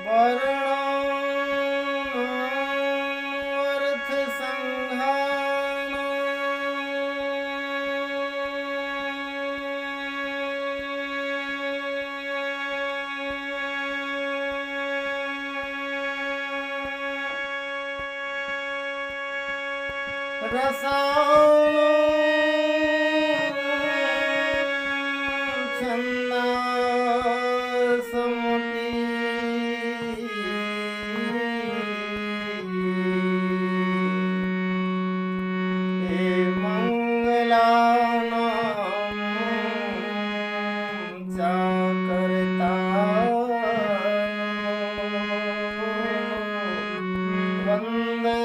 वर्णार्थ संघान रसायन छंदासमपि हे मंगलानां च कर्ता वंदे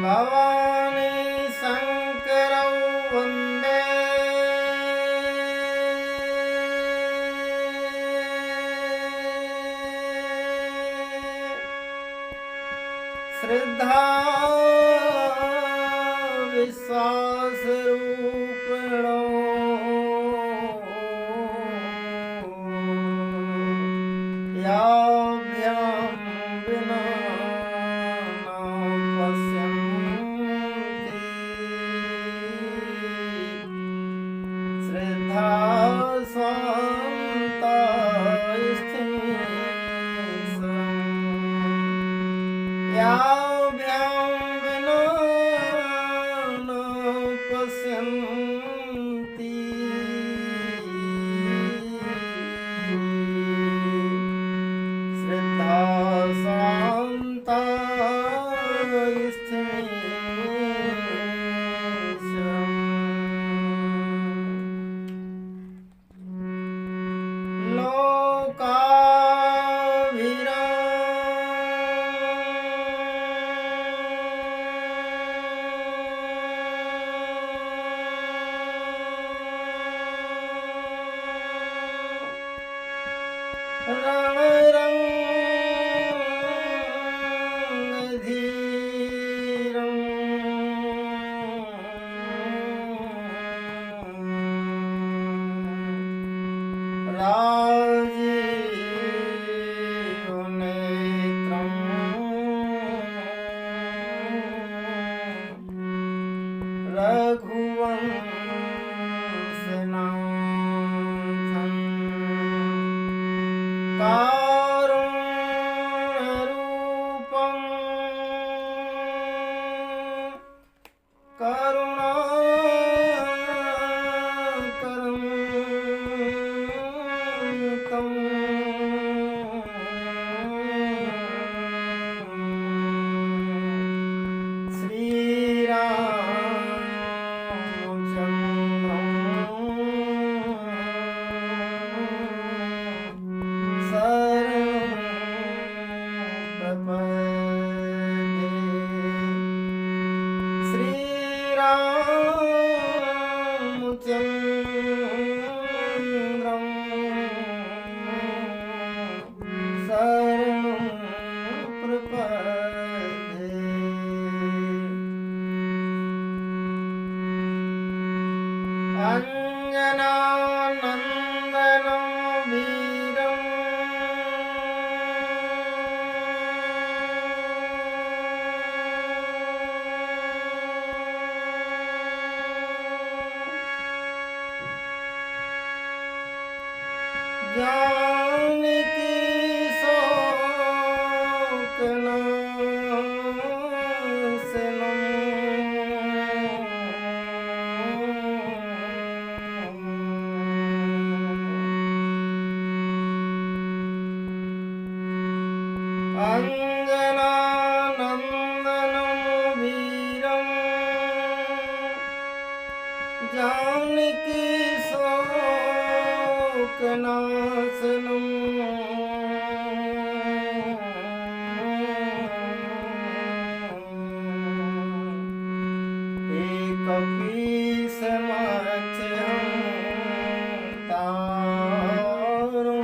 भवानी शंकरौ वंदे श्रद्धा विश्वास रूपिणो याभ्यां विना श्रद्धा स्वान्ता याभ्यां विना न पश्यन्ति श्रद्धा स्वान्ता रणरंगधीरं राजीवनेत्रं रघुवंशनाथं कारुण्यरूपं करुणाकरं तं श्रीरामचन्द्रं शरणं प्रपद्ये अंजनानन्दनं वीरं जानकी शोकनाशनं अंजनानन्दनं वीरं जानकी शोकनाशनं हे कपीशमच्युतं तारुं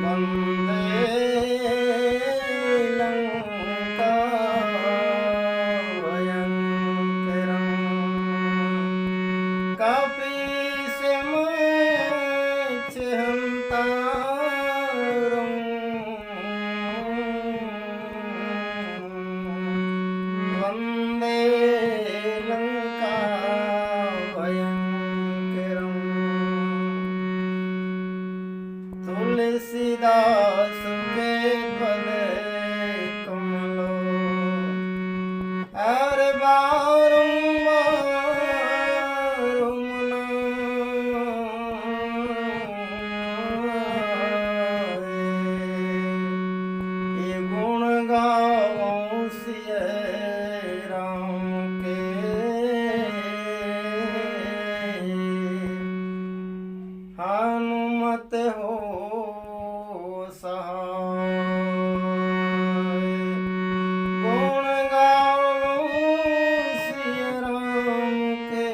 वन्दे लङ्का सुके पद कमलो अरे गुण गाऊं सिय राम के हनुमत हो सहाय गुण गाऊं सिय राम के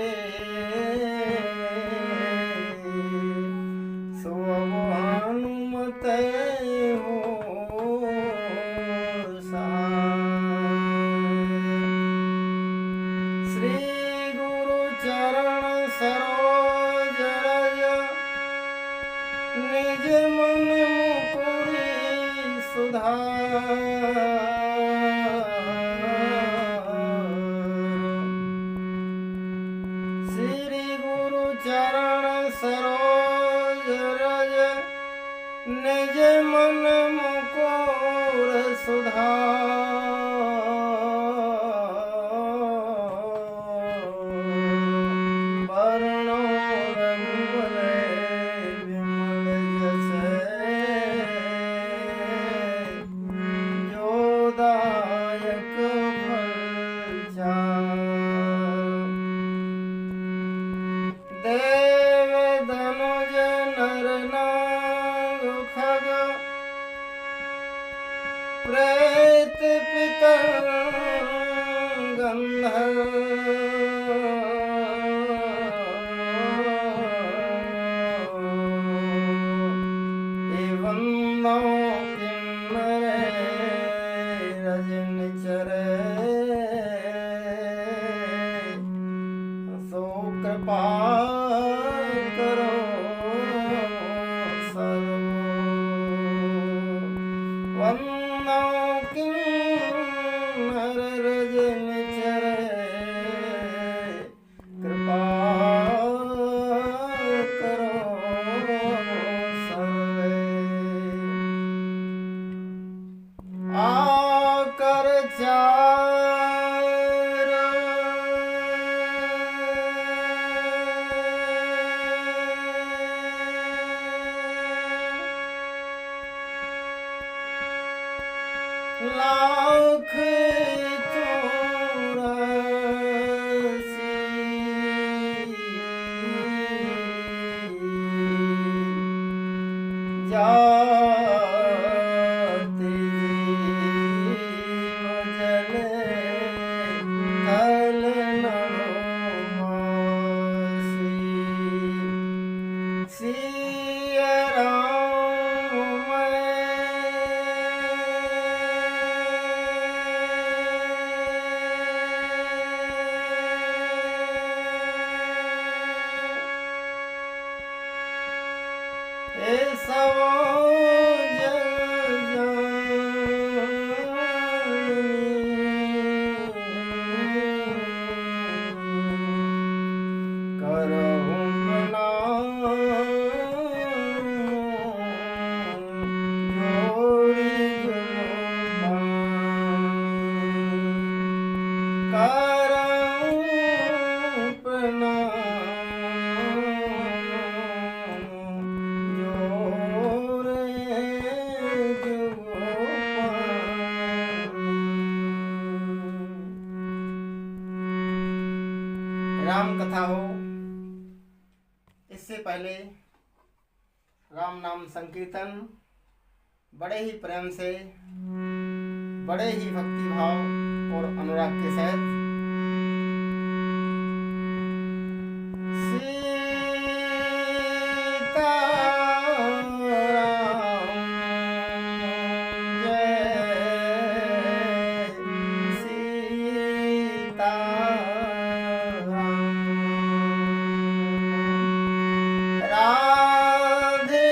सो हनुमत हो श्री गुरु चरण सरोज रज निज मन मुकुरी सुधार श्री गुरु चरण सरोज रज निज मन मुकुर सुधार वर्णो रघुवर विमल जस जो दायक फल चार देव धनुज नर नाग खग प्रेत पितर गंधर्व एवं नौ किन्नर रजन चरे सो कृपा करो सर्व वंदो किन्नर रजन चरे कृपा करो सर्वे आकर चार लाख चौरासी जाति जीव जल थल नरोमासी सिय राम ए सवो जग जानी करहु प्रणाम जोरी जुबानी करहु प्रणाम जोरे जुबानी। राम कथा हो इससे पहले राम नाम संकीर्तन बड़े ही प्रेम से बड़े ही भक्ति भाव और अनुराग के साथ राधे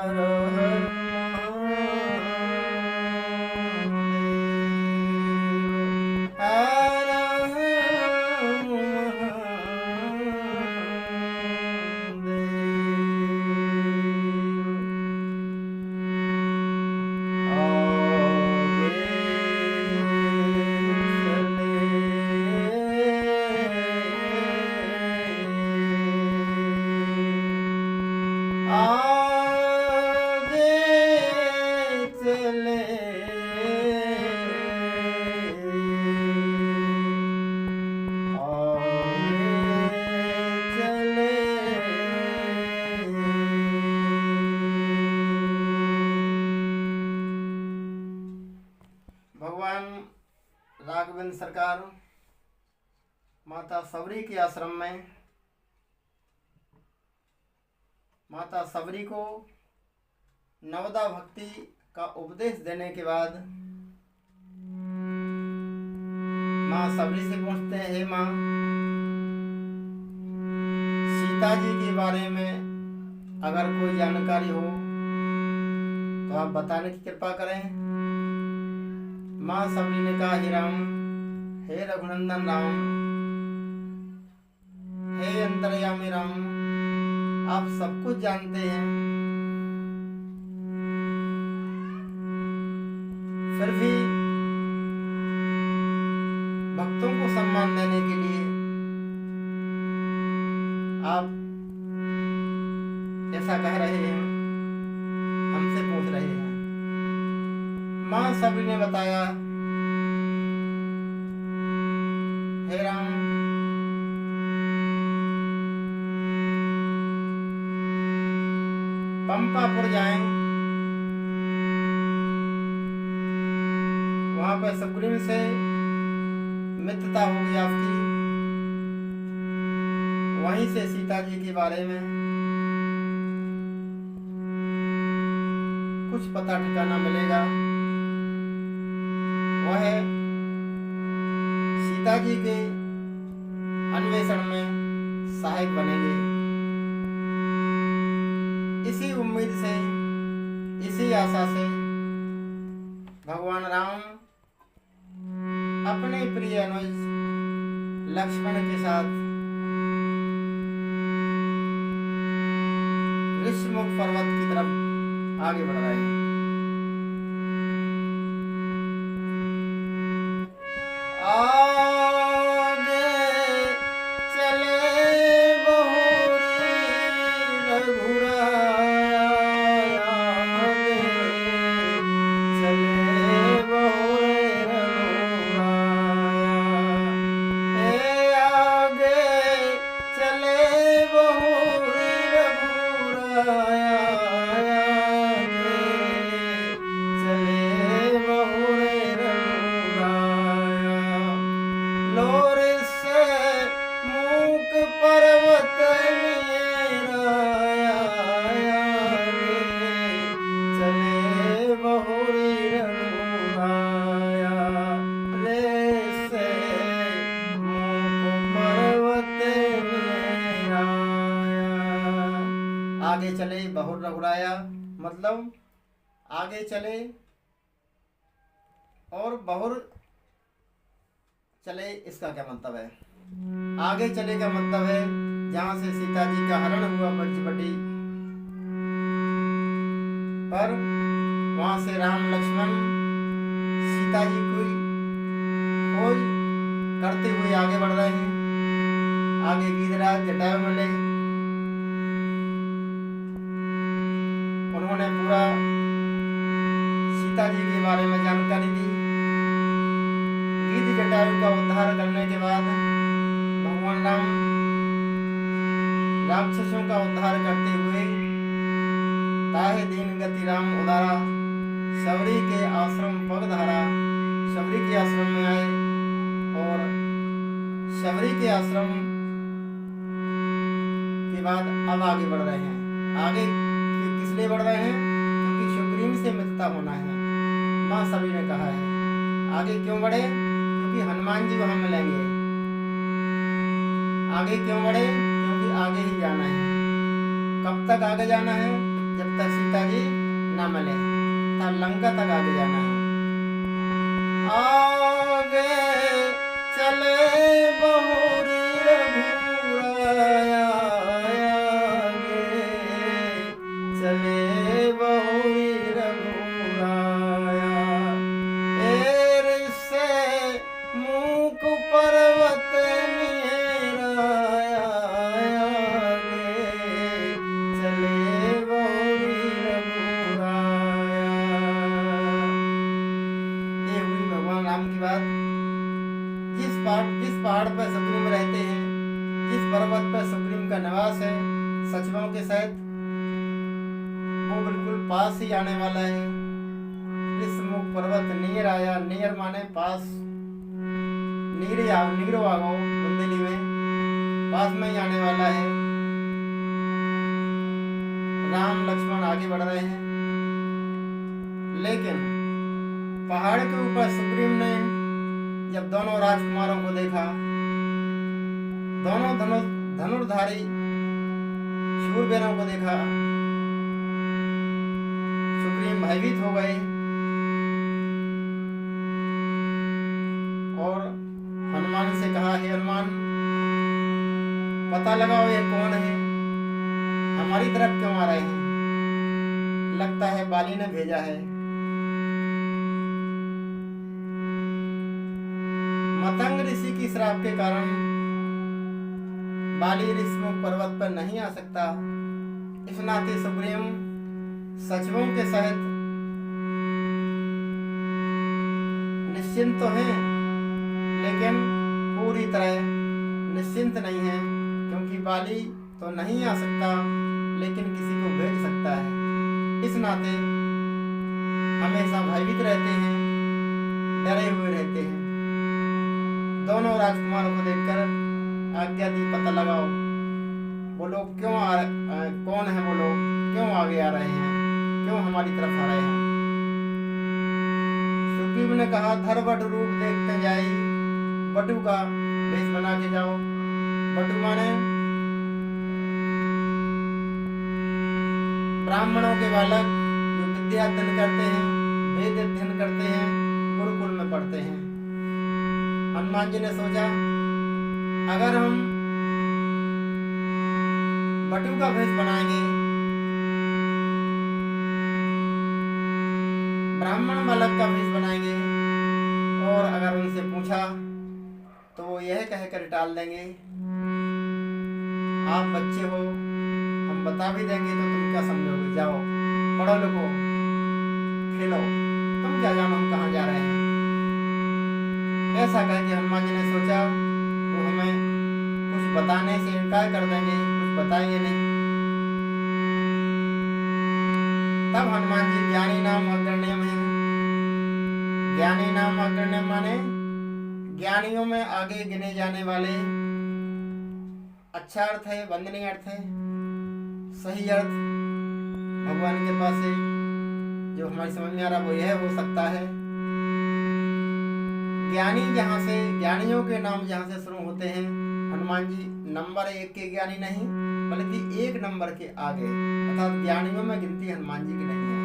हर हर महादेव हर हर भगवान राघवेंद्र सरकार माता सबरी के आश्रम में माता सबरी को नवदा भक्ति का उपदेश देने के बाद माँ सबरी से पूछते हैं, हे माँ, सीता जी के बारे में अगर कोई जानकारी हो तो आप बताने की कृपा करें। माँ सबरी ने कहा, हे राम, हे रघुनंदन राम, हे अंतर्यामी राम, आप सब कुछ जानते हैं, फिर भी भक्तों को सम्मान देने के लिए आप ऐसा कह रहे हैं, हमसे पूछ रहे हैं। माँ सबरी ने बताया, हे राम, पंपापुर जाएं, वहां पर सुग्रीव से मित्रता होगी आपकी, वहीं से सीता जी के बारे में कुछ पता ठिकाना मिलेगा। वह सीता जी के अन्वेषण में सहायक बनेंगे। इसी उम्मीद से, इसी आशा से भगवान राम अपने प्रिय अनुज लक्ष्मण के साथ ऋषिमुख पर्वत की तरफ आगे बढ़ रहे हैं। आगे चले बहुर रघुराया, मतलब आगे चले और बहुर चले, इसका क्या मतलब है? आगे चले का मतलब है जहां से सीता जी का हरण हुआ पंचवटी पर, वहां से राम लक्ष्मण सीता जी को खोज करते हुए आगे बढ़ रहे हैं। आगे गीधराज जटायु मिले, उन्होंने पूरा सीता जी के बारे में जानकारी दी। गीध जटायु का उद्धार करने के बाद भगवान राम राक्षसों का उद्धार करते हुए ताहे दीन गति राम उदारा सबरी के आश्रम पगधारा, सबरी के आश्रम में आए और सबरी के आश्रम के बाद अब आगे बढ़ रहे हैं। आगे किस लिए बढ़ रहे हैं? क्योंकि सुग्रीव से मित्रता होना है, माँ सबरी ने कहा है। आगे क्यों बढ़े? क्योंकि हनुमान जी वहां मिलेंगे। आगे क्यों बढ़े? क्योंकि आगे ही जाना है। कब तक आगे जाना है? जब तक सीता जी न मिले, तब लंका तक आगे जाना है। आगे चले बहुरी रघुराया, आगे चले बहुरी रघुराया, एर से मूक पर्वत निहराया, आगे चले बहुरी रघुराया। ये हुई भगवान राम की बात। जिस पहाड़ पर सुग्रीव रहते हैं, जिस पर्वत पर सुग्रीव का निवास है सचिवों के सहित, वो बिल्कुल पास ही आने वाला है। इस मुख पर्वत नीर आया, नीर माने पास, नीरो आगो बुंदेली में, पास में ही आने वाला है। राम लक्ष्मण आगे बढ़ रहे हैं, लेकिन पहाड़ के ऊपर सुग्रीव ने जब दोनों राजकुमारों को देखा, दोनों धनुर्धारी शूरवीरों को देखा, सुग्रीव भयभीत हो गए और हनुमान से कहा, हे हनुमान, पता लगाओ ये कौन है, हमारी तरफ क्यों आ रहे हैं, लगता है बाली ने भेजा है। मतंग ऋषि की श्राप के कारण बाली ऋषिमुख पर्वत पर नहीं आ सकता। इस नाते सुग्रीव सचिवों के सहित निश्चिंत तो हैं, लेकिन पूरी तरह निश्चिंत नहीं है, क्योंकि बाली तो नहीं आ सकता, लेकिन किसी को भेज सकता है। इस नाते हमेशा भयभीत रहते हैं, डरे हुए रहते हैं। दोनों राजकुमारों को देखकर आज्ञा दी, पता लगाओ वो लोग क्यों कौन है, वो लोग क्यों आगे आ रहे हैं, क्यों हमारी तरफ आ रहे हैं। सुग्रीव ने कहा, धर बटु रूप देखते जाई, बटु का भेष बना के जाओ। बटु माने ब्राह्मणों के बालक जो विद्या अध्ययन करते हैं, वेद अध्ययन करते हैं, गुरुकुल में पढ़ते हैं। हनुमान जी ने सोचा, अगर हम बटु का भेष बनाएंगे, ब्राह्मण बालक का भेष बनाएंगे, और अगर उनसे पूछा तो वो यह कहकर टाल देंगे, आप बच्चे हो, हम बता भी देंगे तो तुम क्या समझोगे, जाओ पढ़ो लिखो खेलो, तुम क्या जानो हम कहाँ जा रहे हैं। ऐसा कह के हनुमान जी ने सोचा वो हमें कुछ बताने से इनकार कर देंगे, कुछ बताएंगे नहीं। तब हनुमान जी ज्ञानी नाम अग्रण्य में, ज्ञानी नाम अग्रण्य माने ज्ञानियों में आगे गिने जाने वाले, अच्छा अर्थ है, वंदनीय अर्थ है, सही अर्थ भगवान के पास से जो हमारी समझ में आ रहा वो यह हो सकता है। ज्ञानी जहाँ से, ज्ञानियों के नाम जहाँ से शुरू होते हैं, हनुमान जी नंबर 1 के ज्ञानी नहीं, बल्कि 1 नंबर के आगे, अर्थात ज्ञानियों में गिनती हनुमान जी की नहीं है।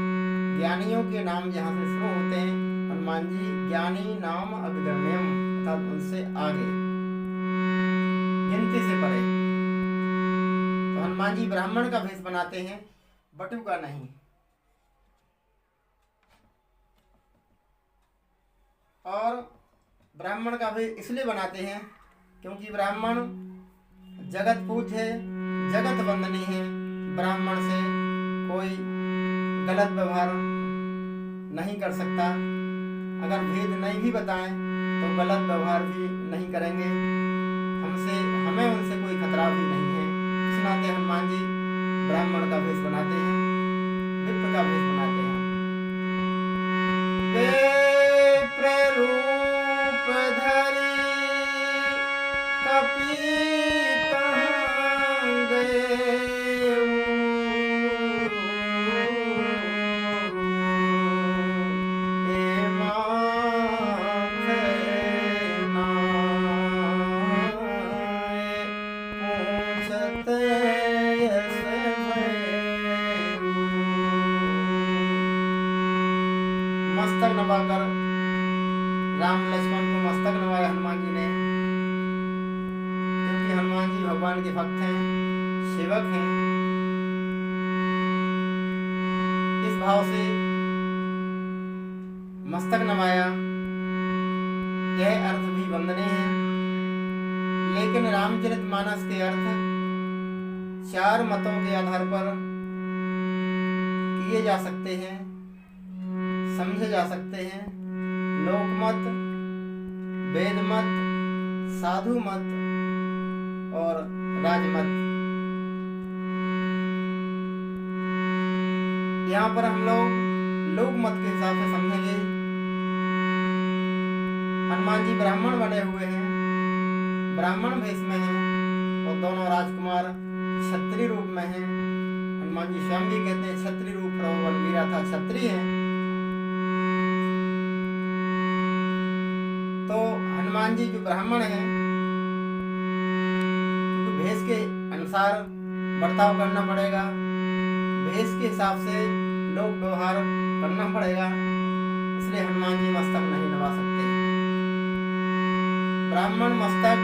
ज्ञानियों के नाम जहाँ से शुरू होते हैं, हनुमान जी ज्ञानी नाम अग्रण्यम, अर्थात उनसे आगे, गिनती से परे। तो हनुमान जी ब्राह्मण का भेष बनाते हैं, बटु का नहीं। और ब्राह्मण का भी इसलिए बनाते हैं क्योंकि ब्राह्मण जगत पूज्य है, जगत वंदनीय है। ब्राह्मण से कोई गलत व्यवहार नहीं कर सकता, अगर भेद नहीं भी बताएं तो गलत व्यवहार भी नहीं करेंगे, हमें उनसे कोई खतरा भी नहीं है। इस नाते हनुमान जी ब्राह्मण का भेष बनाते हैं, विप्र का भेष बनाते हैं। रूप धरी कपि कहाँ गए, पूछते मस्तक नवाकर राम लक्ष्मण को मस्तक नवाया हनुमान जी ने, क्योंकि हनुमान जी भगवान के भक्त हैं, सेवक हैं। इस भाव से मस्तक नवाया, यह अर्थ भी वंदनीय है। लेकिन रामचरितमानस के अर्थ 4 मतों के आधार पर किए जा सकते हैं, समझे जा सकते हैं। लोकमत, वेदमत, साधु मत और राजमत। यहाँ पर हम लोग लोकमत के हिसाब से समझेंगे। हनुमान जी ब्राह्मण बने हुए हैं, ब्राह्मण भेष में हैं, और दोनों राजकुमार क्षत्रिय रूप में हैं। हनुमान जी स्वयं भी कहते हैं क्षत्रिय रूप प्रभु बलवीरा था, क्षत्रिय है। तो हनुमान जी जो ब्राह्मण हैं, तो भेष के अनुसार बर्ताव करना पड़ेगा, भेष के हिसाब से लोक व्यवहार करना पड़ेगा। इसलिए हनुमान जी मस्तक नहीं नवा सकते। ब्राह्मण मस्तक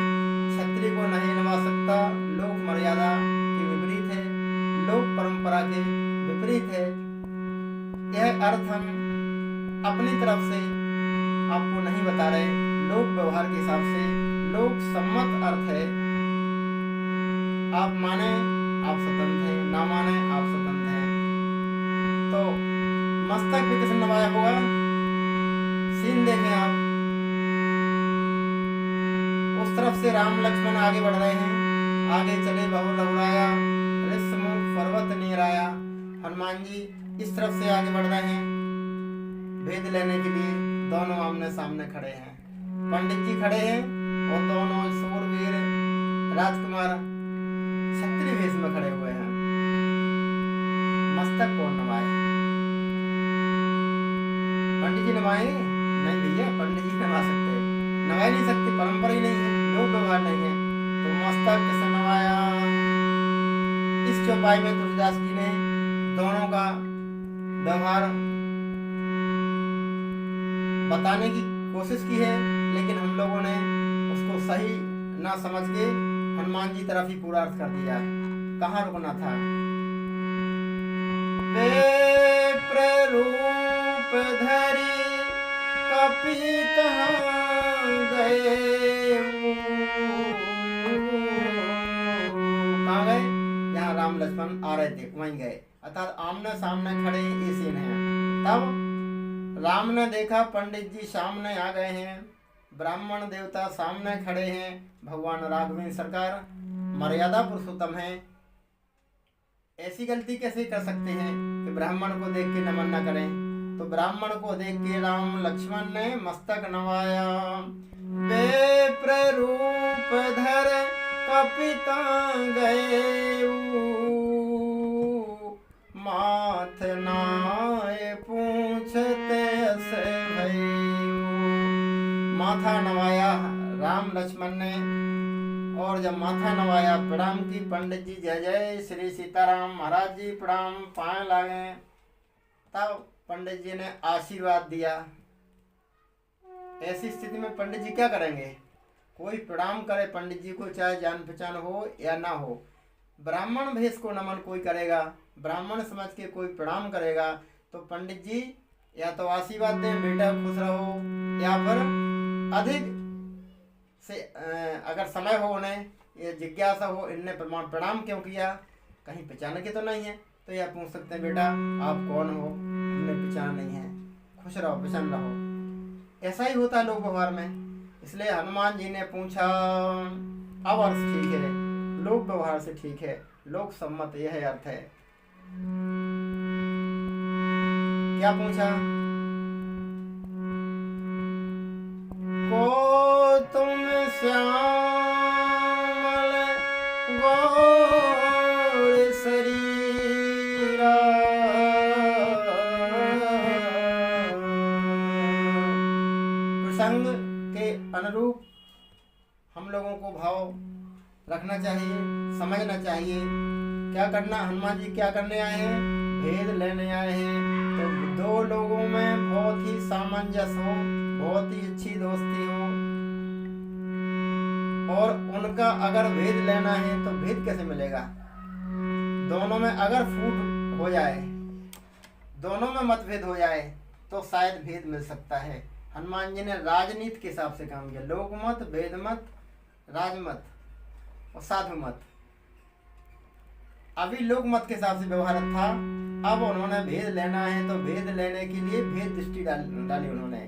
क्षत्रिय को नहीं नवा सकता, लोक मर्यादा के विपरीत है, लोक परंपरा के विपरीत है। यह अर्थ हम अपनी तरफ से आपको नहीं बता रहे, लोक व्यवहार के हिसाब से लोक सम्मत अर्थ है। आप माने आप स्वतंत्र हैं, ना माने आप स्वतंत्र हैं। तो मस्तक भी किसने नवाया होगा? सीन देखें आप, उस तरफ से राम लक्ष्मण आगे बढ़ रहे हैं, आगे चले बहु रघुराया, ऋषमुख पर्वत नीराया। हनुमान जी इस तरफ से आगे बढ़ रहे हैं भेद लेने के लिए। दोनों आमने सामने खड़े हैं, पंडित जी खड़े हैं और दोनों सूरवीर राजकुमार क्षत्रिय वेश में खड़े हुए हैं। मस्तक कौन नवाए? पंडित जी नवाए? नहीं भैया, पंडित जी नवा सकते, नवा नहीं सकते, परंपरा ही नहीं है, लोक व्यवहार नहीं है। तो मस्तक किसने नवाया? इस चौपाई में तुलसीदास जी ने दोनों का व्यवहार बताने की कोशिश की है, लेकिन हम लोगों ने उसको सही ना समझ के हनुमान जी तरफ ही पूरा अर्थ कर दिया। कहाँ रुकना था? विप्र रूप धरि कपित गए। कहाँ गए? यहाँ राम लक्ष्मण आ रहे थे, वहीं गए, अर्थात आमने सामने खड़े ये सीन है। तब राम ने देखा पंडित जी सामने आ गए हैं, ब्राह्मण देवता सामने खड़े हैं, भगवान राघवेंद्र सरकार मर्यादा पुरुषोत्तम है। ऐसी गलती कैसे कर सकते हैं कि ब्राह्मण को देख के नमन न करें? तो ब्राह्मण को देख के राम लक्ष्मण ने मस्तक नवाया। विप्र रूप धर कपिता गए, माथ नाय पूछते से भई। माथा नवाया राम लक्ष्मण ने, और जब माथा नवाया प्रणाम की, पंडित जी जय जय श्री सीताराम महाराज जी प्रणाम, पाए लागे। तब पंडित जी ने आशीर्वाद दिया। ऐसी स्थिति में पंडित जी क्या करेंगे? कोई प्रणाम करे पंडित जी को, चाहे जान पहचान हो या ना हो। ब्राह्मण भेष को नमन कोई करेगा, ब्राह्मण समझ के कोई प्रणाम करेगा, तो पंडित जी या तो आशीर्वाद दें बेटा खुश रहो, या फिर अधिक से अगर समय हो, उन्हें ये जिज्ञासा हो इनने प्रणाम क्यों किया, कहीं पहचाने के तो नहीं है, तो यह पूछ सकते हैं बेटा आप कौन हो, हमने पहचान नहीं है, खुश रहो प्रसन्न रहो। ऐसा ही होता है लोक व्यवहार में। इसलिए हनुमान जी ने पूछा। अब अर्थ ठीक है, लोक व्यवहार से ठीक है, लोक सम्मत यह अर्थ है। क्या पूछा? को तुम श्यामल गौर शरीरा, प्रसंग के अनुरूप हम लोगों को भाव रखना चाहिए, समझना चाहिए। क्या करना? हनुमान जी क्या करने आए हैं? भेद लेने आए हैं। तो दो लोगों में बहुत ही सामंजस्य हो, बहुत ही अच्छी दोस्ती हो, और उनका अगर भेद लेना है तो भेद कैसे मिलेगा? दोनों में अगर फूट हो जाए, दोनों में मतभेद हो जाए तो शायद भेद मिल सकता है। हनुमान जी ने राजनीति के हिसाब से काम किया, लोकमत, भेदमत, राजमत और साधु मत। अभी लोकमत के हिसाब से व्यवहार था, अब उन्होंने भेद लेना है तो भेद लेने के लिए भेद दृष्टि डाली उन्होंने।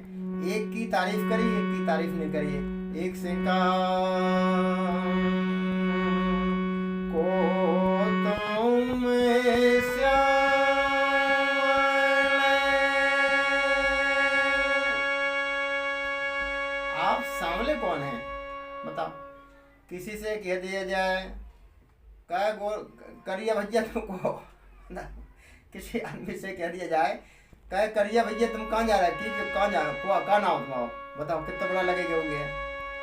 एक की तारीफ करी, एक की तारीफ नहीं करी। एक से को तुम आप सांवले कौन हैं बताओ? किसी से कह दिया जाए क्या करिया भैया तुमको, किसी आदमी से कह दिया जाए क्या करिया भैया तुम कहाँ जा रहे हो, ठीक कहाँ जा रहे हो, कहाँ नाम तुम्हारा बताओ, कितना बड़ा लगेगा हो गया।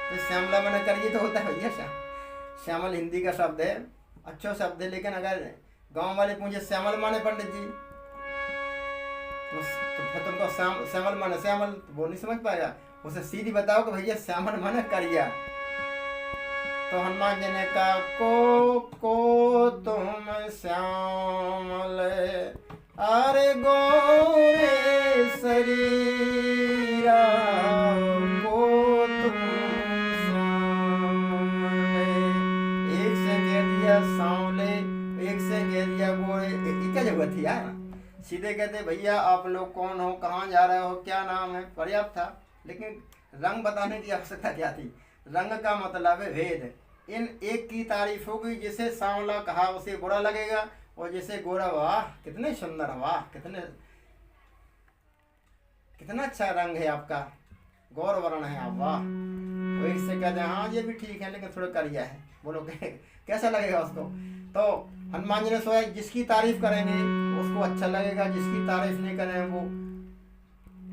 तो श्यामला मैंने करिए तो होता है भैया। श्यामल हिंदी का शब्द है, अच्छा शब्द है, लेकिन अगर गांव वाले पूछे श्यामल माने पंडित जी तो फिर तुमको श्यामल माने श्यामल, तो वो नहीं समझ पाएगा। उसे सीधी बताओ कि भैया श्यामल माने करिया। तो हनुमान जी ने कहा को तुम श्यामल, अरे गोरे शरीरा को तुम श्यामल। एक से कह दिया सांवले, एक से कह दिया गोरे, क्या जरूरत थी यार? सीधे कहते भैया आप लोग कौन हो, कहाँ जा रहे हो, क्या नाम है, पर्याप्त था। लेकिन रंग बताने की आवश्यकता क्या थी? रंग का मतलब है भेद। इन एक की तारीफ होगी, जिसे सांवला कहा उसे बुरा लगेगा, और जैसे गोरा वाह कितने सुंदर, वाह कितना अच्छा रंग है आपका, गौर वर्ण है आप, वाह। तो इससे कहते हैं हाँ ये भी ठीक है लेकिन थोड़ा करिया है, बोलो कैसा लगेगा उसको? तो हनुमान जी ने सोचा जिसकी तारीफ करेंगे उसको अच्छा लगेगा, जिसकी तारीफ नहीं करें वो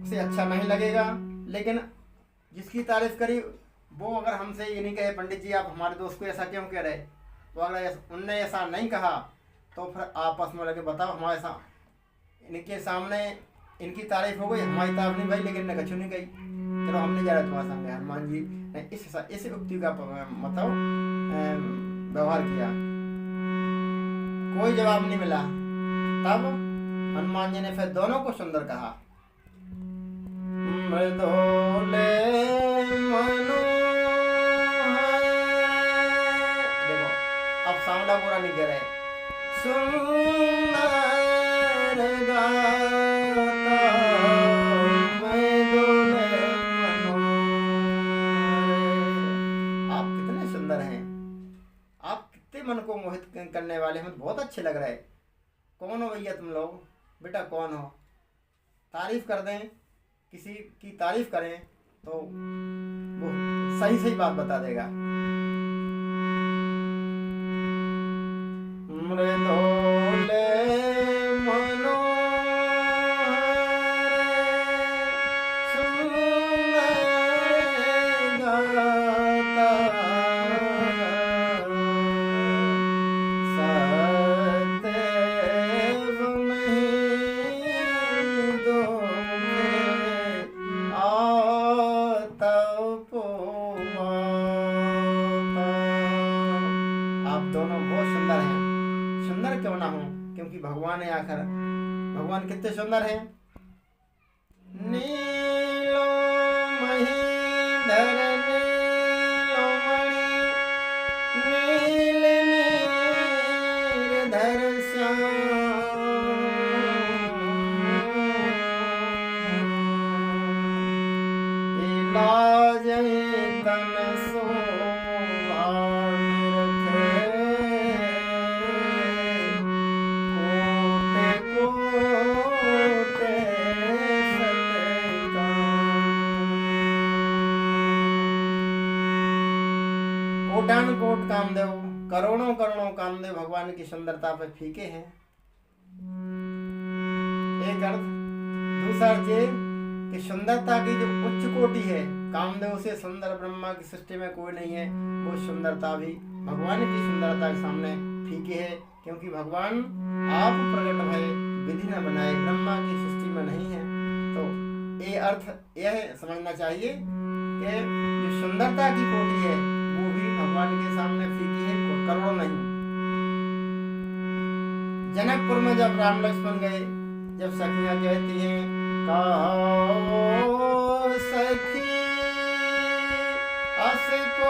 उसे अच्छा नहीं लगेगा। लेकिन जिसकी तारीफ करी वो अगर हमसे ये नहीं कहे पंडित जी आप हमारे दोस्त को ऐसा क्यों कह रहे, तो अगर उनने ऐसा नहीं कहा तो फिर आपस में लगे बताओ हमारे इनके सामने इनकी तारीफ हो गई, हमारी तारीफ नहीं भाई, लेकिन ने कछु नहीं कही, चलो हम नहीं जा रहे तुम्हारे सामने। हनुमान जी ने इस युक्ति का मतलब व्यवहार किया, कोई जवाब नहीं मिला। तब हनुमान जी ने फिर दोनों को सुंदर कहा, मृदोले मनो। देखो अब सांवला गोरा नहीं कह रहे, सुंदर गाता मृदोले मनो। आप कितने सुंदर हैं, आप कितने मन को मोहित करने वाले हैं, बहुत अच्छे लग रहे। कौन हो भैया तुम लोग, बेटा कौन हो? तारीफ कर दें, किसी की तारीफ करें तो वो सही बात बता देगा। मृदोले मनो भगवान है, आखिर भगवान कितने सुंदर हैं। नीलो महीधर नीलो मणि नील नीरधर श्याम इलाज तन कोट कामदेव, करोड़ों करोड़ों कामदेव भगवान की सुंदरता पे फीके हैं। एक अर्थ। दूसरा अर्थ ये कि सुंदरता की जो उच्च कोटि है, कामदेव से सुंदर ब्रह्मा की सृष्टि में कोई नहीं है, वो सुंदरता भी भगवान की सुंदरता के सामने फीके है। क्योंकि भगवान आप प्रकट भय विधि न बनाए, ब्रह्मा की सृष्टि में नहीं है। अर्थ यह समझना चाहिए कि जो सुंदरता की कोटि है वो भी भगवान के सामने फीकी है, करोड़ों नहीं। जनकपुर में जब राम लक्ष्मण गए, जब सखियां कहती हैं कहो सखी अस को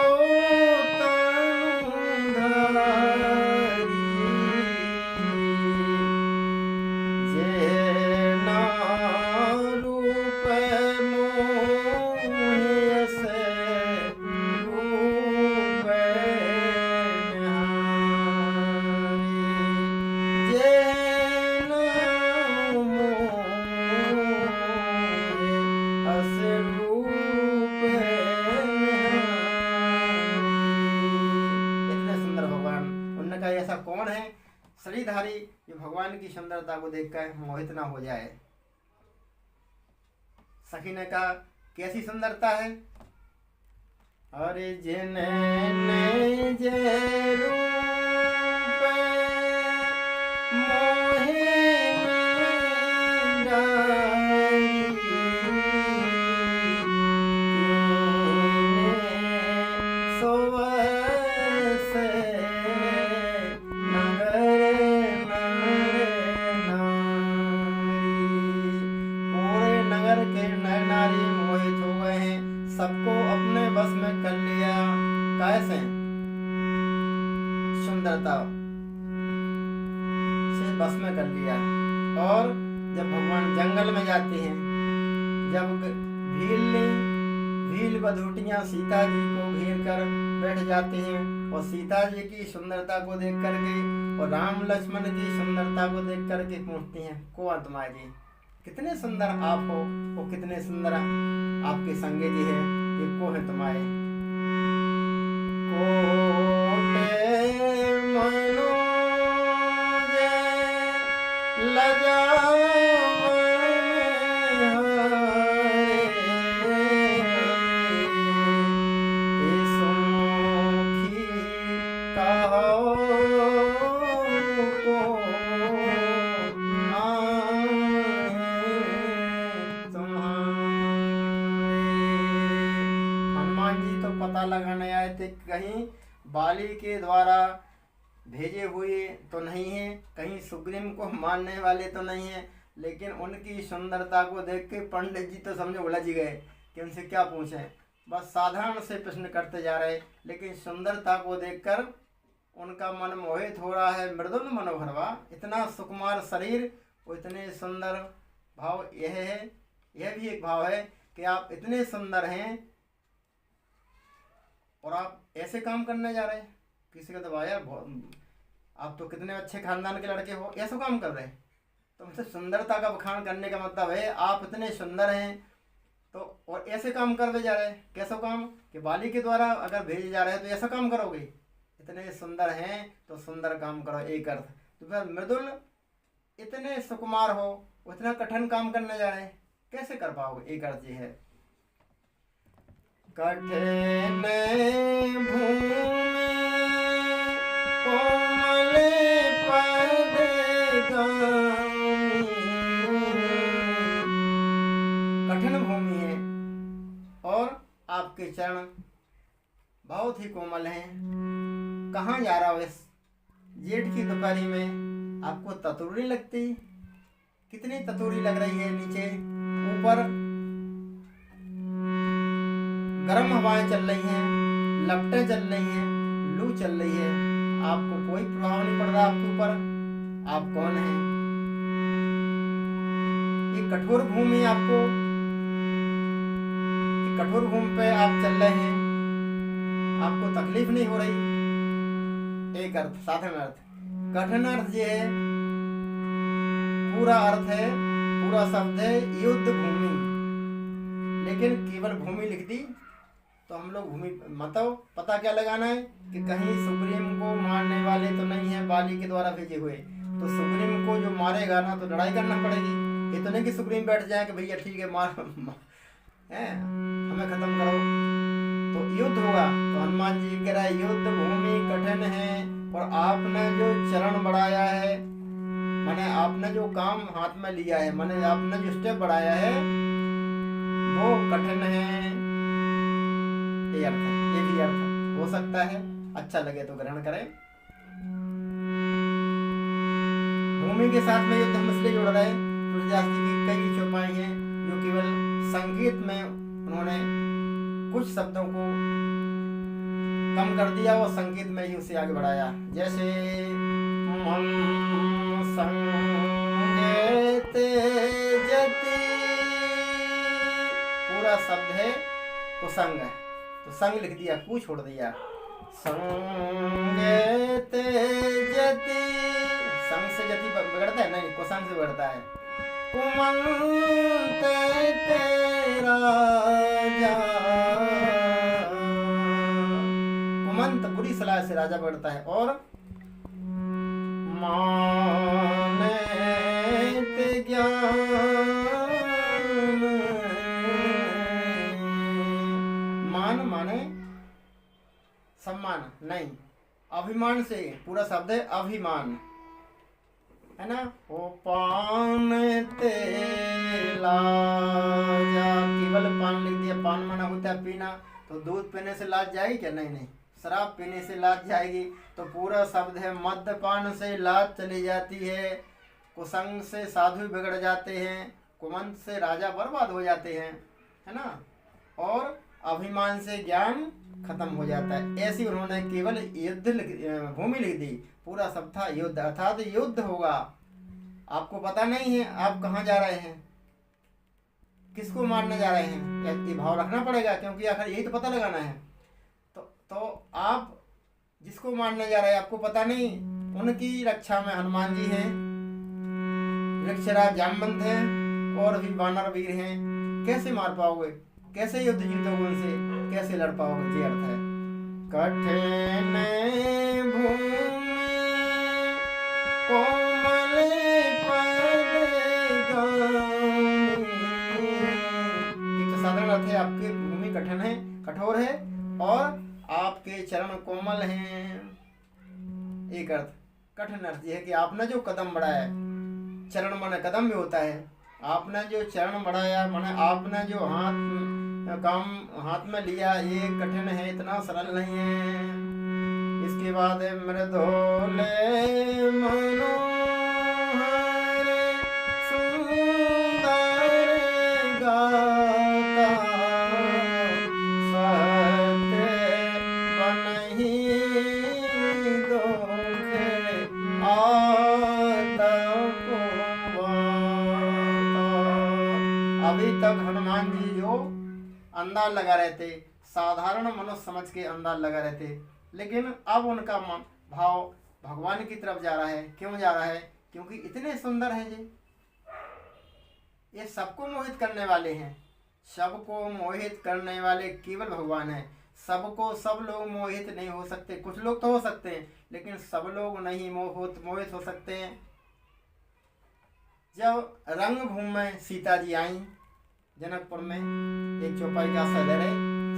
ऐसा कौन है शरीरधारी जो भगवान की सुंदरता को देखकर मोहित ना हो जाए। सखी ने कहा कैसी सुंदरता है? अरे जिने जे रूप मोहे सबको अपने बस में कर लिया। कैसे? सुंदरता से बस में कर लिया। और जब भगवान जंगल में जाते हैं, जब भील बधूटियां सीता जी को घेर कर बैठ जाते हैं और सीता जी की सुंदरता को देख करके और राम लक्ष्मण की सुंदरता को देख करके पूछती हैं को आत्मा जी कितने सुंदर आप हो, वो कितने सुंदर आपके संगे जी है, ये को है तुम्हारे? कोटे मनोज लजावन हरे, सुखी कहो को पता लगाने आए थे कहीं बाली के द्वारा भेजे हुए तो नहीं है, कहीं सुग्रीव को मारने वाले तो नहीं है, लेकिन उनकी सुंदरता को देख के पंडित जी तो समझो उलझ गए कि उनसे क्या पूछें। बस साधारण से प्रश्न करते जा रहे, लेकिन सुंदरता को देखकर उनका मन मोहित हो रहा है। मृदुल मनोहरवा, इतना सुकुमार शरीर, वो इतने सुंदर भाव यह है। यह भी एक भाव है कि आप इतने सुंदर हैं और आप ऐसे काम करने जा रहे हैं। किसी का तो यार आप तो कितने अच्छे खानदान के लड़के हो, ऐसा काम कर रहे हैं। तो मतलब सुंदरता का बखान करने का मतलब है आप इतने सुंदर हैं तो और ऐसे काम करवे जा रहे हैं। कैसा काम? कि बाली के द्वारा अगर भेजे जा रहे हैं तो ऐसा काम करोगे। इतने सुंदर हैं तो सुंदर काम करो, एक अर्थ। तो फिर मृदुल इतने सुकुमार हो, उतना कठिन काम करने जा रहे हैं, कैसे कर पाओगे? एक अर्थ ये है। कठिन भूमि कोमल पद कठिन भूमि है और आपके चरण बहुत ही कोमल हैं। कहाँ जा रहा हो इस जेठ की दोपहरी में? आपको ततुरी लगती? कितनी ततुरी लग रही है नीचे, ऊपर गर्म हवाएं चल रही हैं, लपटें चल रही हैं, लू चल रही है, आपको कोई प्रभाव नहीं पड़ रहा आपके ऊपर। आप कौन हैं? ये कठोर भूमि, आपको कठोर भूमि पे आप चल रहे हैं, आपको तकलीफ नहीं हो रही। एक अर्थ, साधारण अर्थ। कठिन अर्थ ये है, पूरा अर्थ है, पूरा शब्द है युद्ध भूमि, लेकिन केवल भूमि लिख दी तो हम लोग भूमि मतलब पता क्या लगाना है कि कहीं सुग्रीव को मारने वाले तो नहीं है बाली के द्वारा भेजे हुए। तो सुग्रीव को जो मारेगा ना तो लड़ाई करना पड़ेगी। ये तो नहीं कि सुग्रीव बैठ जाए कि भैया ठीक है मार है हमें खत्म करो, तो युद्ध होगा। तो हनुमान जी कह रहा है युद्ध भूमि कठिन है और आपने जो चरण बढ़ाया है, माने आपने जो काम हाथ में लिया है, माने आपने जो स्टेप बढ़ाया है वो कठिन है, ये अर्थ है, ये भी अर्थ हो सकता है, अच्छा लगे तो ग्रहण करें। भूमि के साथ में युद्ध हम इसलिए जोड़ रहे हैं, तुलसीदास जी की कई चौपाई हैं जो केवल संगीत में उन्होंने कुछ शब्दों को कम कर दिया और संगीत में ही उसे आगे बढ़ाया। जैसे मन संगे तेजति, पूरा शब्द है कुसंग है, तो संग लिख दिया, कु छोड़ दिया। संगे तेजति, संग से जति बिगड़ता है नहीं, कुसंग से बिगड़ता है। कुमंत तेरा जा, कुमंत बुरी सलाह से राजा बिगड़ता है। और माने ते ज्ञान, मान माने सम्मान नहीं, अभिमान से, पूरा शब्द है अभिमान, है ना। ओ पान तेला जा, केवल पान लिख दिया, पान माना होता है पीना, तो दूध पीने से लाज जाएगी क्या? नहीं नहीं, शराब पीने से लाज जाएगी। तो पूरा शब्द है मद्यपान से लाज चली जाती है, कुसंग से साधु बिगड़ जाते हैं, कुमंत से राजा बर्बाद हो जाते हैं, है ना। और अभिमान से ज्ञान खत्म हो जाता है। ऐसी उन्होंने केवल युद्ध भूमि लिख दी, पूरा शब्द था युद्ध, अर्थात युद्ध होगा। आपको पता नहीं है आप कहाँ जा रहे हैं, किसको मारने जा रहे हैं, ये भाव रखना पड़ेगा, क्योंकि आखिर यही तो पता लगाना है। तो आप जिसको मारने जा रहे हैं आपको पता नहीं, उनकी रक्षा में हनुमान जी हैं, वृक्षराज जामवंत हैं, और भी वानर वीर हैं। कैसे मार पाओगे, कैसे युद्ध जीतोगे उनसे, कैसे लड़ पाओगे? ये अर्थ है। कठिन भूमि कोमल पद गामी, एक तो साधारण अर्थ है, आपकी भूमि कठिन है, कठोर है, और आपके चरण कोमल हैं। एक अर्थ। कठिन अर्थ यह है कि आपने जो कदम बढ़ाया, चरण माने कदम भी होता है, आपने जो चरण बढ़ाया माने आपने जो काम हाथ में लिया, ये कठिन है, इतना सरल नहीं है। इसके बाद मृदोले मनोहर सुंदर गाता, सत्य बनहि दोखे आता पोवाता। अभी तक हनुमान जी जो अंदाज लगा रहे थे, साधारण मनुष्य समझ के अंदाज लगा रहे थे, लेकिन अब उनका भाव भगवान की तरफ जा रहा है। क्यों जा रहा है? क्योंकि इतने सुंदर हैं जी, ये सबको मोहित करने वाले हैं, सबको मोहित करने वाले केवल भगवान हैं। सबको सब लोग मोहित नहीं हो सकते, कुछ लोग तो हो सकते हैं, लेकिन सब लोग नहीं मोहित हो सकते हैं। जब रंगभूमि में सीता जी आई जनकपुर में, एक चौपाई का आश्रय ले रहे,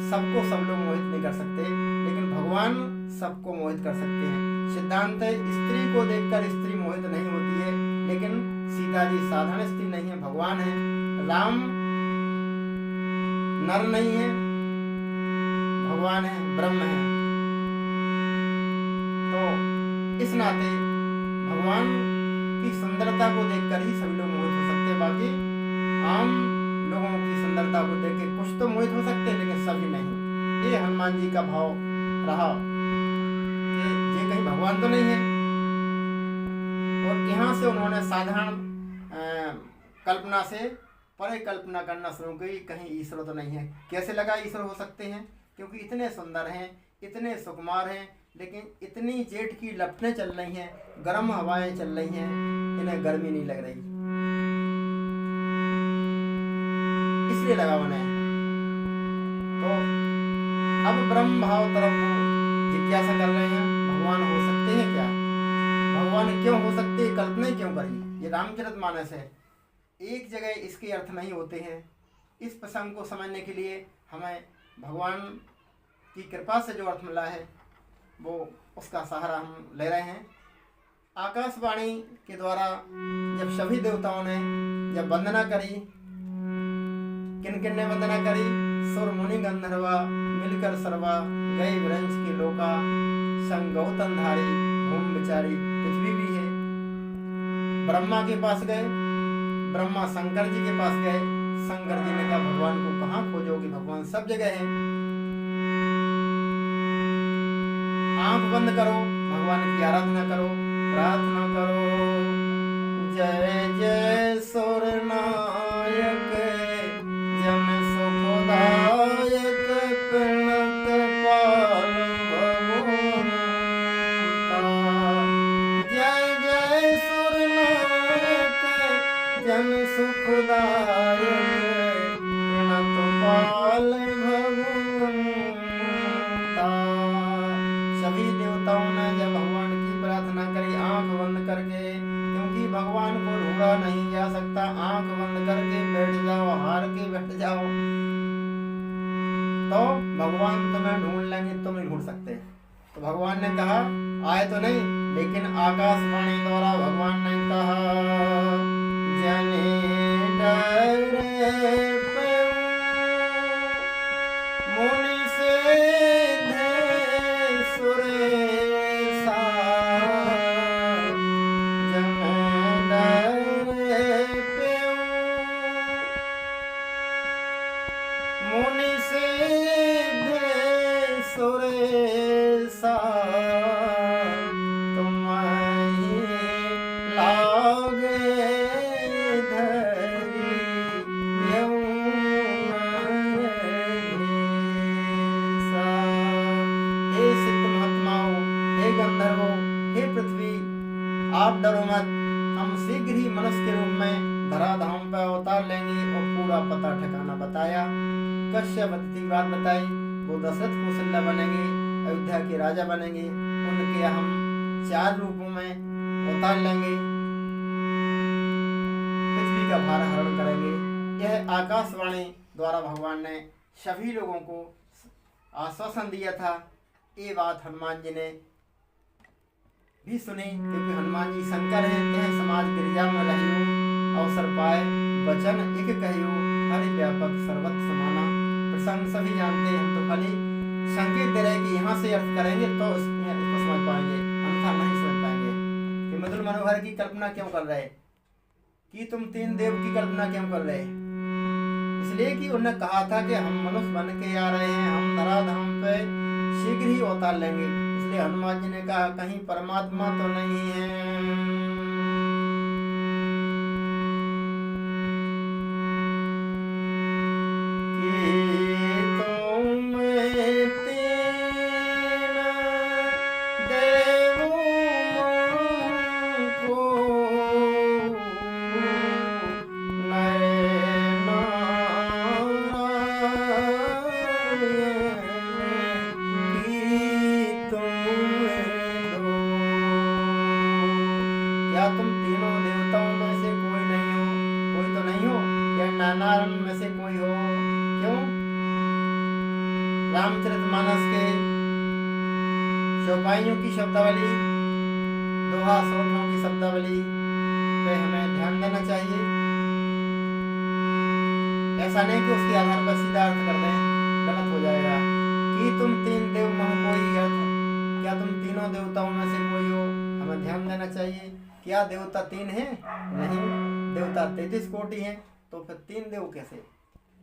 सबको सब लोग मोहित नहीं कर सकते, लेकिन भगवान सबको मोहित कर सकते हैं। सिद्धांत है, स्त्री को देखकर स्त्री मोहित नहीं होती है, लेकिन सीता जी साधारण स्त्री नहीं है, भगवान है। राम नर नहीं है, भगवान है, ब्रह्म है। तो इस नाते भगवान की सुंदरता को देखकर ही सभी लोग मोहित हो सकते हैं। बाकी आम लोगों की सुंदरता को देख के कुछ तो मोहित हो सकते हैं, लेकिन सभी नहीं। ये हनुमान जी का भाव रहा कि ये कहीं भगवान तो नहीं है। और यहाँ से उन्होंने साधारण कल्पना से परे कल्पना करना शुरू की, कहीं ईश्वर तो नहीं है। कैसे लगा ईश्वर हो सकते हैं? क्योंकि इतने सुंदर हैं, इतने सुकुमार हैं, लेकिन इतनी जेठ की लपटें चल रही हैं, गर्म हवाएं चल रही हैं, इन्हें गर्मी नहीं लग रही, इसलिए लगा उन्हें। तो अब ब्रह्म भाव तरफ जिज्ञासा कर रहे हैं, भगवान हो सकते हैं क्या? भगवान क्यों हो सकते हैं? कल्पना क्यों करी? ये रामचरितमानस है, एक जगह इसके अर्थ नहीं होते हैं। इस प्रसंग को समझने के लिए हमें भगवान की कृपा से जो अर्थ मिला है वो उसका सहारा हम ले रहे हैं। आकाशवाणी के द्वारा जब सभी देवताओं ने जब वंदना करी किन किन ने वंदना करी? सुर मुनि गंधर्वा मिलकर सर्वा, गए विरंच के लोका, संग गौतम धारी, भूमि विचारी, पृथ्वी भी है। ब्रह्मा के पास गए, ब्रह्मा शंकर जी के पास गए। शंकर जी ने कहा भगवान को कहाँ खोजोगे, भगवान सब जगह है। आंख बंद करो, भगवान की आराधना करो, प्रार्थना करो। जय जय सुर नायक जन सुखदायक, प्रणत पाल भगवंता। जय जय सुर नायक जन सुखदायक, प्रणत पाल भगवंता। सभी देवताओं ने जब भगवान की प्रार्थना करी आंख बंद करके, क्योंकि भगवान को ढूंढा नहीं जा सकता, आंख बंद करके बैठ जाओ, हार के बैठ जाओ तो भगवान तुम्हें ढूंढ लेंगे, तुम नहीं ढूंढ सकते। तो भगवान ने कहा आए तो नहीं, लेकिन आकाशवाणी द्वारा भगवान ने कहा जने डरे मुनि सिद्ध सुरेशा, जने डरे मुनि सिद्ध सुरेशा, तुम्हें लागे धरी यमुना। हे सिद्ध महात्माओं, हे गंधर्वों, हे पृथ्वी, आप डरो मत, हम शीघ्र ही मनुष्य के रूप में धराधाम पर अवतार लेंगे। और पूरा पता ठिकाना बताया, कश्यप अतिथि की बात बताई, वो दशरथ कौशल्या बनेंगे, अयोध्या के राजा बनेंगे, उनके हम 4 रूपों में अवतार लेंगे, पृथ्वी का भार हरण करेंगे। यह आकाशवाणी द्वारा भगवान ने सभी लोगों को आश्वासन दिया था। ये बात हनुमान जी ने भी सुनी, क्योंकि हनुमान जी शंकर हैं। यह समाज गिरजा में रहियो, अवसर पाए वचन एक कहियो, हरि व्यापक सर्वत्र समाना। प्रसंग सभी जानते हैं, हम तो खाली संकेत दे रहे कि यहाँ से अर्थ करेंगे तो इसको समझ पाएंगे, अन्यथा नहीं समझ पाएंगे। कि मधुर मनोहर की कल्पना क्यों कर रहे, कि तुम 3 देव की कल्पना क्यों कर रहे? इसलिए कि उन्होंने कहा था कि हम मनुष्य बन के आ रहे हैं, हम धराधाम पे शीघ्र ही अवतार लेंगे। इसलिए हनुमान जी ने कहा कहीं परमात्मा तो नहीं है। क्या तुम तीनों देवताओं में से कोई नहीं हो? कोई तो नहीं हो, या नारायण में से कोई हो? क्यों? रामचरितमानस के चौपाइयों की शब्दावली, दोहा सोठों की शब्दावली पे हमें ध्यान देना चाहिए। ऐसा नहीं कि उसके आधार पर सीधा अर्थ कर दें, गलत हो जाएगा। कि तुम 3 देव में हो, कोई अर्थ, क्या तुम तीनों देवताओं में से कोई हो? हमें ध्यान देना चाहिए। क्या देवता 3 हैं? नहीं, देवता 33 कोटि हैं, तो फिर 3 देव कैसे?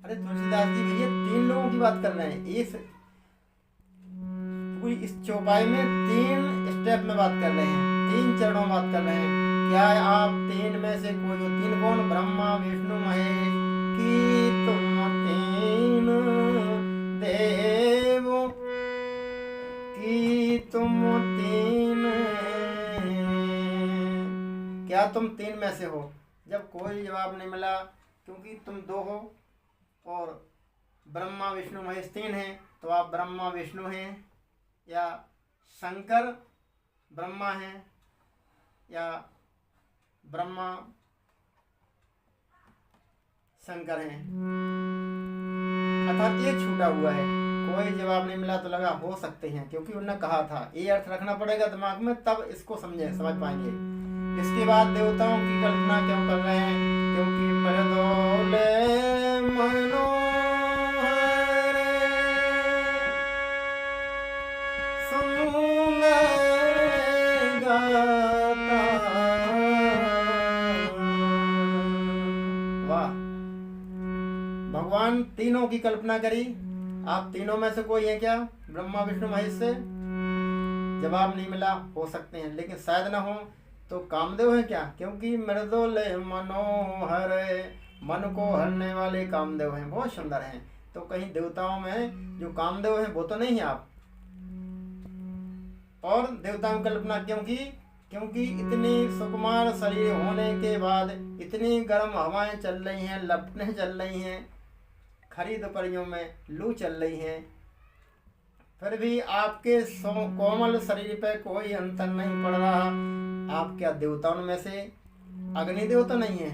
अरे तुलसीदास जी भैया 3 लोगों की बात कर रहे हैं। इस पूरी इस चौपाई में 3 स्टेप में बात कर रहे हैं, 3 चरणों में बात कर रहे हैं। क्या आप 3 में से कोई हो? 3 कौन? ब्रह्मा विष्णु महेश। कि तुम 3 देवों, कि तुम 3, क्या तुम 3 में से हो? जब कोई जवाब नहीं मिला, क्योंकि तुम 2 हो और ब्रह्मा विष्णु महेश 3 हैं, तो आप ब्रह्मा विष्णु हैं, या शंकर ब्रह्मा हैं, या ब्रह्मा शंकर हैं। अर्थात ये छूटा हुआ है, कोई जवाब नहीं मिला तो लगा हो सकते हैं, क्योंकि उन्होंने कहा था। ये अर्थ रखना पड़ेगा दिमाग में, तब इसको समझ पाएंगे। इसके बाद देवताओं की कल्पना क्यों कर रहे हैं? क्योंकि मृदोले मनो वाह, भगवान तीनों की कल्पना करी, आप तीनों में से कोई है क्या? ब्रह्मा विष्णु महेश से जवाब नहीं मिला। हो सकते हैं लेकिन शायद ना हो। तो कामदेव है क्या? क्योंकि मृदुल मनोहर, मन को हरने वाले कामदेव हैं, बहुत सुंदर हैं। तो कहीं देवताओं में जो कामदेव हैं वो तो नहीं है आप। और देवताओं की कल्पना क्योंकि इतनी सुकुमार शरीर होने के बाद इतनी गर्म हवाएं चल रही हैं, लपटें चल रही हैं, खरी दोपहरियों में लू चल रही हैं, फिर भी आपके कोमल शरीर पे कोई अंतर नहीं पड़ रहा। आप क्या देवताओं में से अग्निदेव तो नहीं है?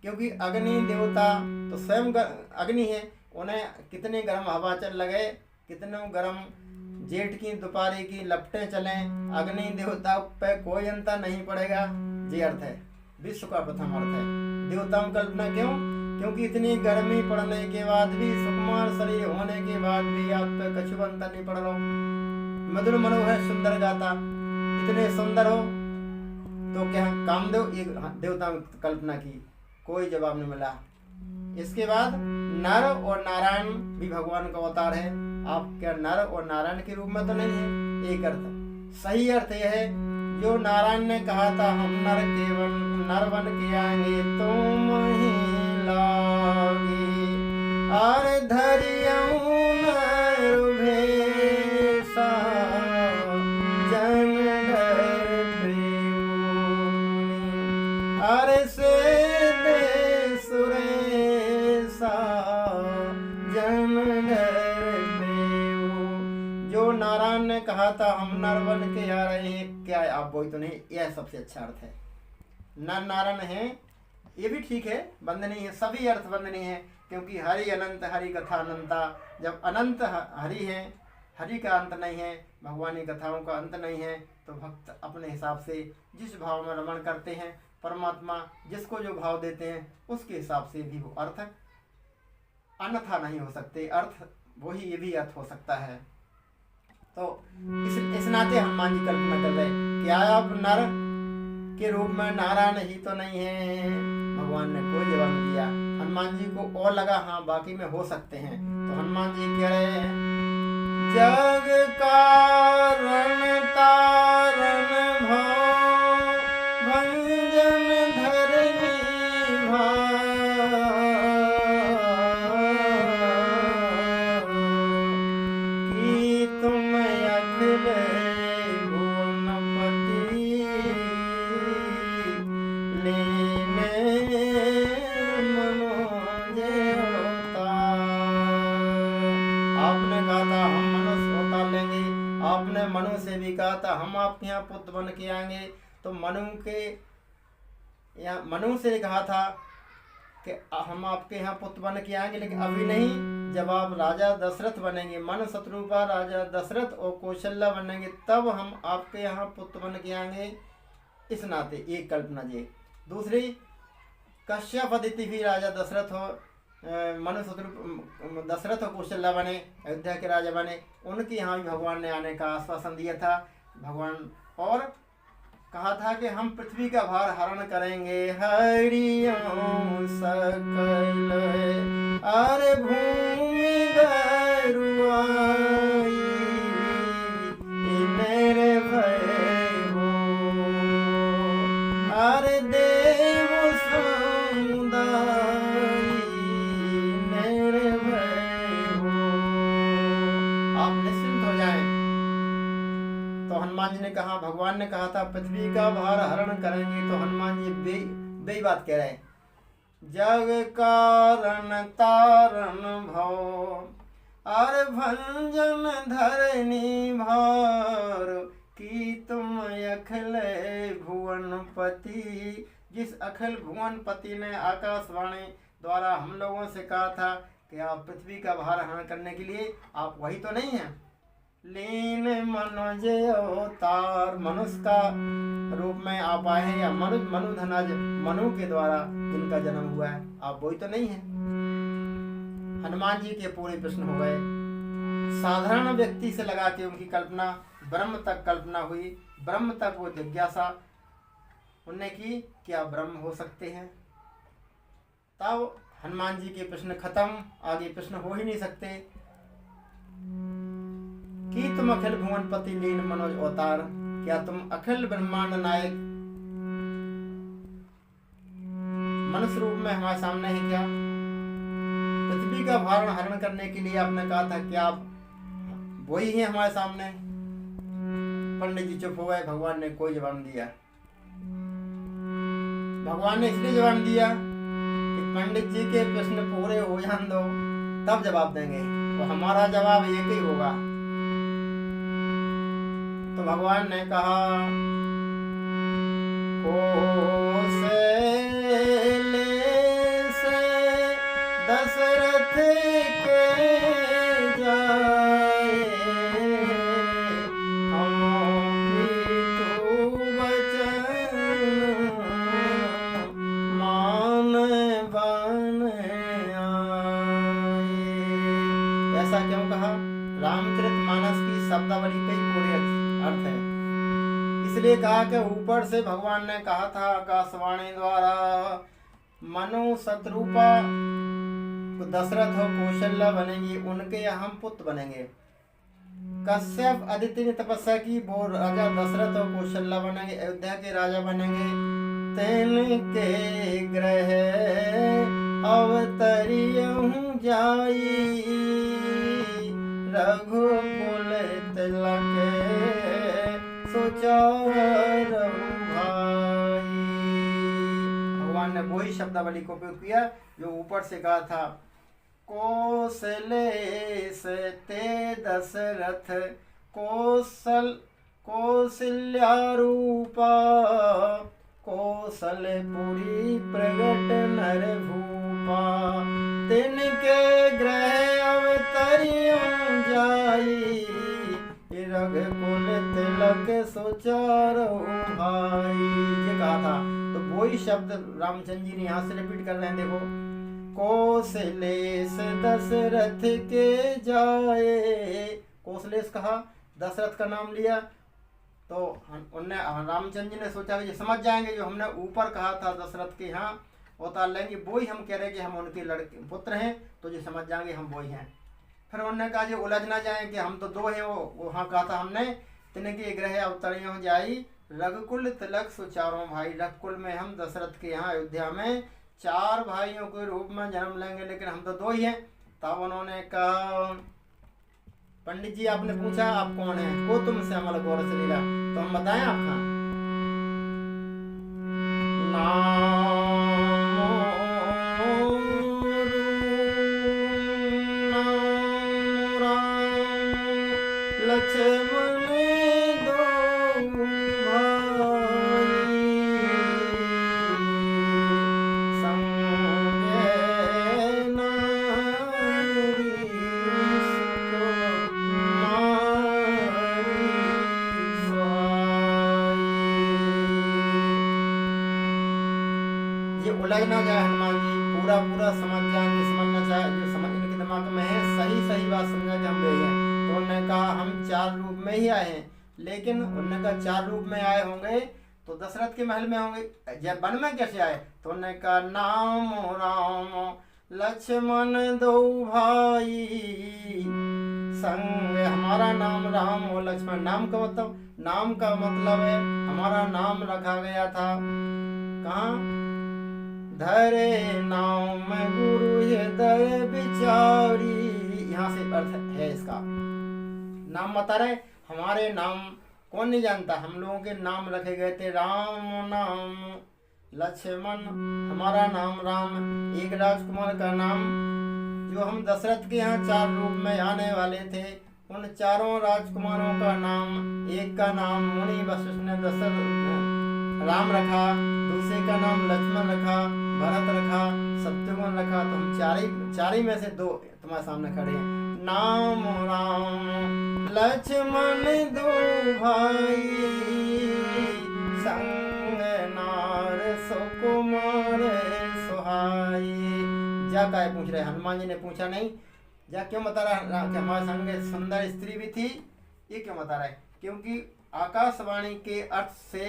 क्योंकि अग्नि देवता तो स्वयं अग्नि है, उन्हें कितनी गर्म हवा चल लगे, कितने गर्म जेठ की दोपहरी की लपटें चलें, अग्नि देवता पे कोई अंतर नहीं पड़ेगा। ये अर्थ है, विश्व का प्रथम अर्थ है। देवताओं की कल्पना क्योंकि इतनी गर्मी पड़ने के बाद भी, सुकुमार शरीर होने के बाद भी आप पे कछु अंतर नहीं पड़ रहा। मधुर मनोहर सुंदर गाता, इतने सुंदर हो तो क्या कामदेव? एक देवताओं की कल्पना की, कोई जवाब नहीं मिला। इसके बाद नर और नारायण भी भगवान का अवतार है। आप क्या नर और नारायण के रूप में तो नहीं है? एक अर्थ, सही अर्थ यह है जो नारायण ने कहा था, हम नर केवल नर बन के आएंगे तुम ही लागे, अरे धरियऊ नर भेषा जन डर प्रेम, अरे से दे सुरेशा जन डर प्रेम। जो नारायण ने कहा था हम नर बन के आ रहे हैं, क्या आप वही तो नहीं? यह सबसे अच्छा अर्थ है। नर नारायण है, ये भी ठीक है, वंदनीय है, सभी अर्थ वंदनीय है। क्योंकि हरि अनंत, हरि कथा अनंता। जब अनंत हरि है, हरि का अंत नहीं है, भगवान की कथाओं का अंत नहीं है, तो भक्त अपने हिसाब से जिस भाव में रमण करते हैं, परमात्मा जिसको जो भाव देते हैं उसके हिसाब से भी वो अर्थ अन्यथा नहीं हो सकते। अर्थ वही, ये भी अर्थ हो सकता है। तो इस नाते हनुमान जी कल्पना कर रहे कि आप नर के रूप में नारायण ही तो नहीं है। भगवान ने कोई जवाब नहीं दिया। हनुमान जी को और लगा हाँ बाकी में हो सकते हैं, तो हनुमान जी कह रहे हैं, जग कारण तारण भाव भंजन धरनी भाव, कि तुम अखिल भुवनपति लेने मनोज अवतार। आपने कहा था हम मनुष्य अवतार लेंगे, आपने मनु से भी कहा था हम आपके यहाँ पुत्र बन के आएंगे। तो मनु से कहा था कि हम आपके यहाँ पुत्र बन के आएंगे, लेकिन अभी नहीं, जब आप राजा दशरथ बनेंगे, मन शत्रुपा राजा दशरथ और कौशल्या बनेंगे, तब हम आपके यहाँ पुत्र बन के आएंगे। इस नाते एक कल्पना जी। दूसरी, कश्यप अदिति भी राजा दशरथ हो, मनु शत्रु दशरथ और कौशल्या बने, अयोध्या के राजा बने, उनके यहाँ भी भगवान ने आने का आश्वासन दिया था भगवान। और कहा था कि हम पृथ्वी का भार हरण करेंगे, हरिओं सकल अरे भूमि गरुआई मेरे भय हो, अरे देव समुदाय मेरे भय हो। आप निश्चिंत हो जाएं। तो हनुमान जी ने कहा, भगवान ने कहा था पृथ्वी का भार हरण करेंगे, तो हनुमान जी बे बात कह रहे हैं, जग कारण तारण भव अरे भंजन धरनी भार, कि तुम अखिल भुवनपति। जिस अखिल भुवनपति ने आकाशवाणी द्वारा हम लोगों से कहा था कि आप पृथ्वी का भार हरण करने के लिए, आप वही तो नहीं हैं? लीन मनोज अवतार, मनुष्य का रूप में आप आए हैं, या मनुधनज मनु के द्वारा जिनका जन्म हुआ है, आप वही तो नहीं है? हनुमान जी के पूरे प्रश्न हो गए। साधारण व्यक्ति से लगा के उनकी कल्पना ब्रह्म तक कल्पना हुई, ब्रह्म तक वो जिज्ञासा उनने की, क्या ब्रह्म हो सकते हैं? तब हनुमान जी के प्रश्न खत्म, आगे प्रश्न हो ही नहीं सकते। कि तुम अखिल भुवनपति लीन मनोज अवतार, क्या तुम अखिल ब्रह्मांड नायक मनुष्य रूप में हमारे सामने है क्या? पृथ्वी का भारण हरण करने के लिए आपने कहा था, क्या आप वही है हमारे सामने? पंडित जी चुप हो गए, भगवान ने कोई जवाब नहीं दिया। भगवान ने इसलिए जवाब दिया कि पंडित जी के प्रश्न पूरे हो जान दो, तब जवाब देंगे, तो हमारा जवाब एक ही होगा। तो भगवान ने कहा, कौशले से दशरथ के जाए, हम तू वचन मान बन आए। ऐसा क्यों कहा? रामचरितमानस की शब्दावली पे ही पूरे अर्थ है। इसलिए कहा कि ऊपर से भगवान ने कहा था आकाशवाणी द्वारा, मनु शत्रुपा दशरथ और कौशल्या बनेंगी, उनके हम पुत्र बनेंगे। कश्यप अदिति ने तपस्या की, वो राजा दशरथ और कौशल्या बनेंगे, अयोध्या के राजा बनेंगे। तिनके ग्रह अवतरियहु जाई, रघुकुल तिलक सुचारु भाई। भगवान ने वही शब्दावली को उपयोग किया जो ऊपर से कहा था, कौशले से ते दशरथ कौशल्या रूपा, कौशलपुरी प्रगट नर भूपा, तिनके ग्रह अवतरियं जाई, रघुकुल तिलक सुचारु भाई। ये कहा था, तो वही शब्द रामचंद्र जी ने यहाँ से रिपीट कर रहे हैं। देखो, कौशलेश दशरथ के जाए, कौशलेश कहा, दशरथ का नाम लिया, तो उनने रामचंद्र जी ने सोचा कि समझ जाएंगे जो हमने ऊपर कहा था दशरथ के यहाँ उतार लेंगे, वही हम कह रहे हैं कि हम उनके लड़के पुत्र हैं, तो जो समझ जाएंगे हम वही हैं। फिर उन्होंने कहा जो उलझ ना जाए कि हम तो दो हैं, वो वहाँ कहा था हमने, तिनके ग्रह अवतरियों जाई, रघुकुल तिलक सुचारों भाई। रघुकुल में हम दशरथ के यहाँ अयोध्या में 4 भाइयों के रूप में जन्म लेंगे, लेकिन हम तो 2 ही हैं। तब उन्होंने कहा, पंडित जी आपने पूछा आप कौन है, को तुमसे अमल गौर से लीला, तो हम बताएं आपका उलझ ना जाए। हनुमान जी पूरा समझ जाए, समझना चाहे जो समझ इनके दिमाग में है, सही बात समझा कि हम गए हैं। तो उन्होंने कहा हम 4 रूप में ही आए हैं, लेकिन उन्होंने कहा 4 रूप में आए होंगे तो दशरथ के महल में होंगे, जब वन में कैसे आए? तो उन्होंने कहा नाम राम लक्ष्मण 2 भाई, संग हमारा नाम राम और लक्ष्मण। नाम का मतलब है हमारा नाम रखा गया था कहाँ? धरे नाम गुरु हृदय विचारी। यहाँ से अर्थ है इसका, नाम बता रहे हमारे नाम कौन नहीं जानता, हम लोगों के नाम रखे गए थे, राम नाम लक्ष्मण, हमारा नाम राम। एक राजकुमार का नाम, जो हम दशरथ के यहाँ 4 रूप में आने वाले थे, उन 4 राजकुमारों का नाम, एक का नाम मुनि वशिष्ठ ने दशरथ राम रखा, दूसरे का नाम लक्ष्मण रखा, भरत रखा, शत्रुघ्न रखा। तो हम चार ही में से 2 तुम्हारे सामने खड़े हैं। नाम राम लक्ष्मण 2 भाई, संग नार सुकुमार सुहाई। जा क्या पूछ रहे? हनुमान जी ने पूछा नहीं, जा क्यों बता रहा है कि हमारे संग सुंदर स्त्री भी थी? ये क्यों बता रहा है? क्योंकि आकाशवाणी के अर्थ से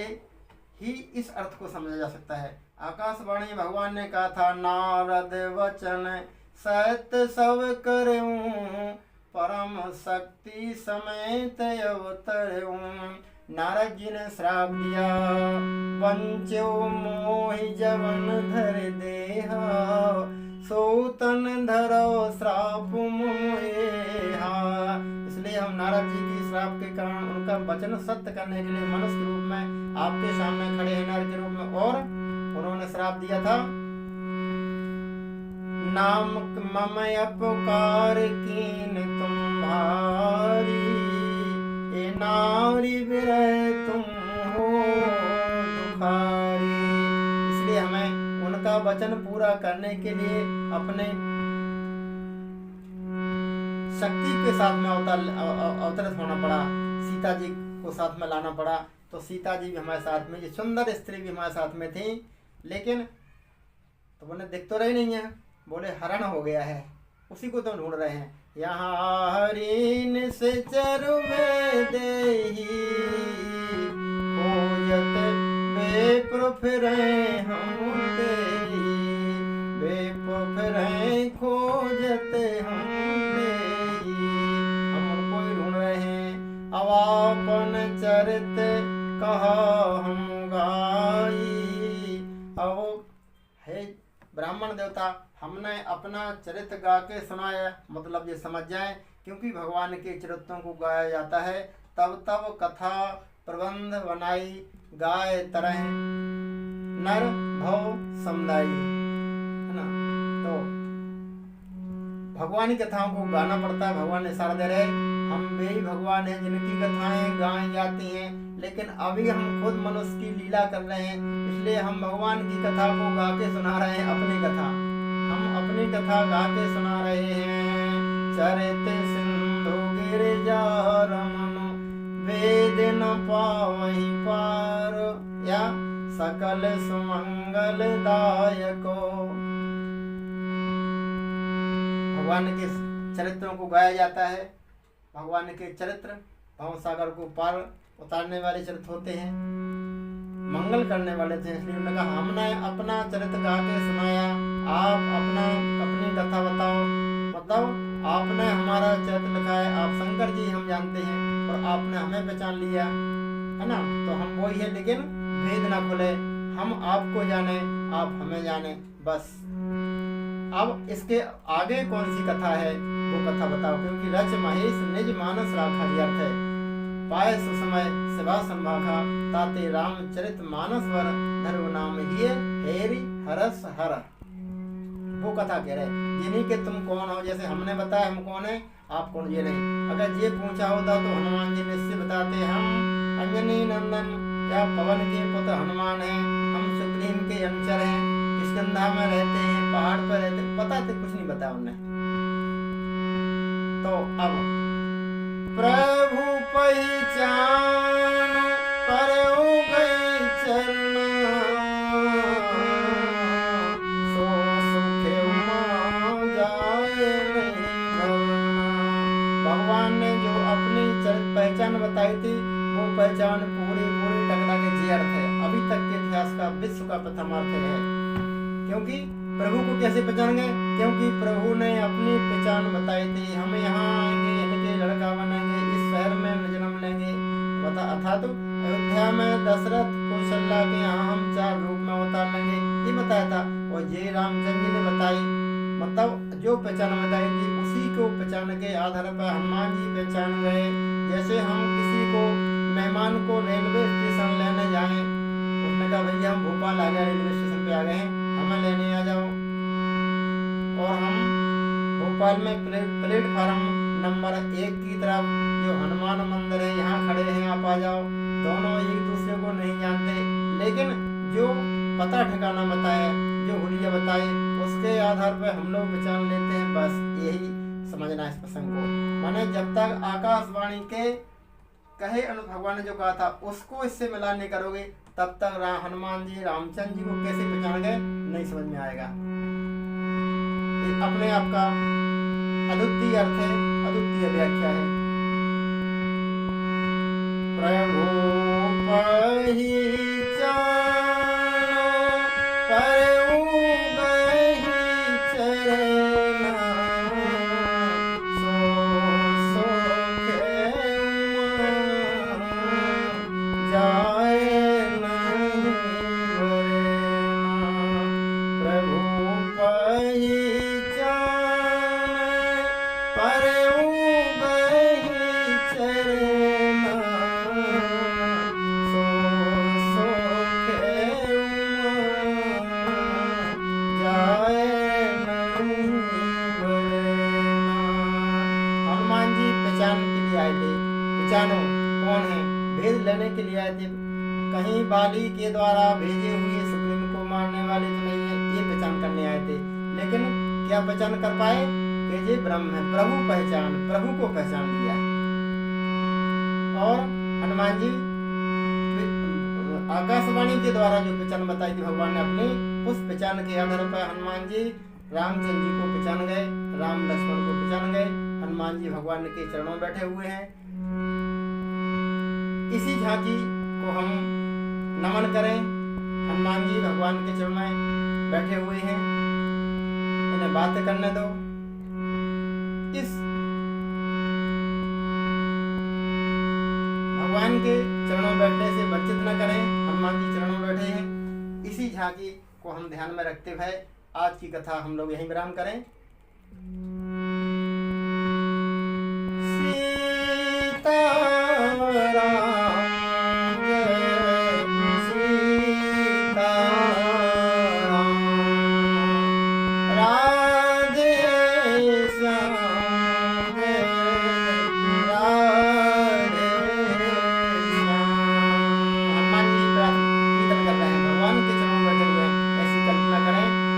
ही इस अर्थ को समझा जा सकता है। आकाशवाणी भगवान ने कहा था, नारद वचन सत सब करूं, परम शक्ति समेत अवतरूं। नारद जी ने श्राप दिया, पंचो मोहि जवन धर देहा, सोतन धरो श्राप मोहा। इसलिए हम नारद जी की श्राप के कारण उनका वचन सत्य करने के लिए मनुष्य के रूप में आपके सामने खड़े हैं, नर के रूप में, और उन्होंने श्राप दिया था, नाम मम अपकार कीन तुम भारी, ए नारी विरह तुम हो दुखारी। इसलिए हमें उनका वचन पूरा करने के लिए अपने शक्ति के साथ में अवतरित होना पड़ा, सीता जी को साथ में लाना पड़ा। तो सीता जी भी हमारे साथ में, ये सुंदर स्त्री भी हमारे साथ में थी, लेकिन तो उन्हें दिख तो रही नहीं है, बोले हरण हो गया है, उसी को तो ढूंढ रहे हैं। यहाँ हरिन से चरुवे देही, खोजत बेप्र फिरे हम तेरी, बेप्र फिरे खोजते हम तेरी। हम उनको ही ढूंढ रहे हैं। अवापन चरित कहा हम गाई। अब हे ब्राह्मण देवता, हमने अपना चरित्र गा के सुनाया, मतलब ये समझ जाए, क्योंकि भगवान के चरित्रों को गाया जाता है तब तब कथा प्रबंध बनाई गाय तरह नर भव समुदायी, है ना। तो भगवान की कथाओं को गाना पड़ता है। भगवान इशारा दे रहे, हम वे ही भगवान हैं जिनकी कथाएं गाई जाती हैं, लेकिन अभी हम खुद मनुष्य की लीला कर रहे हैं, इसलिए हम भगवान की कथा को गा के सुना रहे हैं। अपनी कथा हम अपनी कथा गा के सुना रहे हैं। चरित सिंधु गिरिजा रमन, वेद न पावहि पार, या सकल सुमंगल दायको। भगवान के चरित्रों को गाया जाता है। भगवान के चरित्र भव सागर को पार उतारने वाले चरित्र होते हैं, मंगल करने वाले थे। इसलिए उन्होंने कहा, हमने अपना चरित्र गा के सुनाया, आप अपनी कथा बताओ। मतलब आपने हमारा चरित्र लिखा है, आप शंकर जी हम जानते हैं, और आपने हमें पहचान लिया, है ना। तो हम वही है, लेकिन भेद ना खुले, हम आपको जाने आप हमें जाने, बस। अब इसके आगे कौन सी कथा है वो कथा बताओ, क्योंकि रच महेश निज मानस राखा जी अर्थ है। पाए सुसमय सेवा संभाखा, ताते रामचरित मानस वर, धर्म नाम ही हेरी हरस हर। वो कथा कह रहे, ये नहीं कि तुम कौन हो, जैसे हमने बताया हम कौन है, आप कौन, ये नहीं। अगर ये पूछा होता तो हनुमान जी निश्चय बताते, हम अंजनी नंदन या पवन के पुत्र हनुमान हैं, हम सुग्रीव के अनुचर हैं, किष्किंधा में रहते हैं, पहाड़ पर रहते, पता थे, कुछ नहीं बताया उन्हें। तो अब प्रभु पहचान परऊ गई चरण, सो सुखे जाए भगवान ने जो अपनी पहचान बताई थी, वो पहचान पूरी टकरा के जी अर्थ है, अभी तक के इतिहास का विश्व का प्रथम अर्थ है। क्योंकि प्रभु को कैसे पहचान गए, क्योंकि प्रभु ने अपनी पहचान बताई थी, हम यहाँ आएंगे, इनके लड़का बनेंगे, इस शहर में जन्म लेंगे, अथा तो अयोध्या में दशरथ कौशल्या के यहाँ हम 4 रूप में अवतार लेंगे, ये बताया था। और ये रामचंद्र जी ने बताई, मतलब जो पहचान बताई थी उसी को पहचान के आधार पर हनुमान जी पहचान गए। जैसे हम किसी को मेहमान को रेलवे स्टेशन लेने जाएं, उसने कहा भैया हम भोपाल आ गए, रेलवे स्टेशन पे आ गए हैं, हमें लेने आ जाओ। और हम भोपाल में प्लेटफार्म नंबर 1 की तरफ जो हनुमान मंदिर है, यहाँ खड़े हैं, आप आ जाओ। दोनों एक दूसरे को नहीं जानते, लेकिन जो पता ठिकाना बताए, जो हुलिया बताए, उसके आधार पर हम लोग पहचान लेते हैं। बस यही समझना इस प्रसंग को। माने जब तक आकाशवाणी के कहे अनुसार भगवान ने जो कहा था उसको इससे मिलान नहीं करोगे, तब तक हनुमान जी रामचंद्र जी को कैसे पहचान गए नहीं समझ में आएगा। ये अपने आप का अद्वितीय अर्थ है, अद्वितीय व्याख्या है। प्रभु पहचान हनुमान जी पहचान के लिए आए थे। पहचानो कौन है, भेद लेने के लिए आए थे। कहीं बाली के द्वारा भेजे हुए सुप्रीम को मारने वाले तो नहीं है, ये पहचान करने आए थे। लेकिन क्या पहचान कर पाए कि ये ब्रह्म है। प्रभु को पहचान लिया। और हनुमान जी आकाशवाणी के द्वारा जो पहचान बताई थी भगवान ने अपनी, उस पहचान के आधार पर हनुमान जी रामचंद्र जी को पहचान गए, राम लक्ष्मण को पहचान गए। हनुमान जी भगवान के चरणों में बैठे हुए हैं। इसी झांकी को हम नमन करें। हनुमान जी भगवान के चरणों में बैठे हुए हैं, इन्हें बात करने दो। इस भगवान के चरणों में बैठने से वंचित न करें। हनुमान जी चरणों में बैठे हैं, इसी झांकी को हम ध्यान में रखते हुए आज की कथा हम लोग यहीं विराम करें।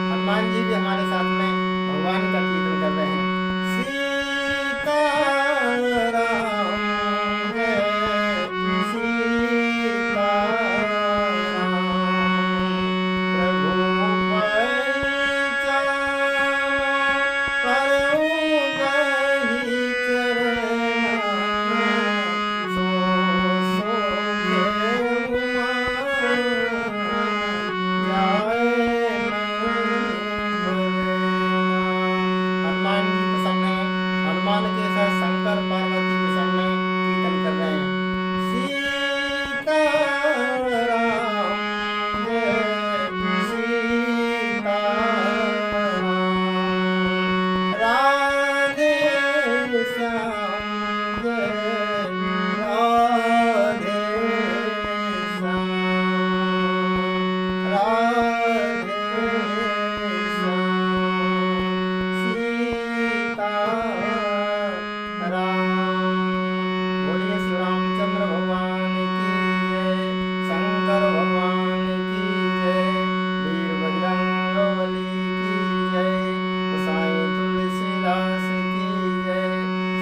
हनुमान जी भी हमारे साथ में भगवान का कीर्तन कर रहे हैं। सीताराम जय सीताराम, प्रभु परिचालन परऊ बही चरना, सो सो खेउआ जाए। हनुमान के साथ शंकर पार्वती प्रसन्न कीर्तन कर रहे हैं। सीताराम जय सीताराम, राधे श्याम जय राधे श्याम, राधे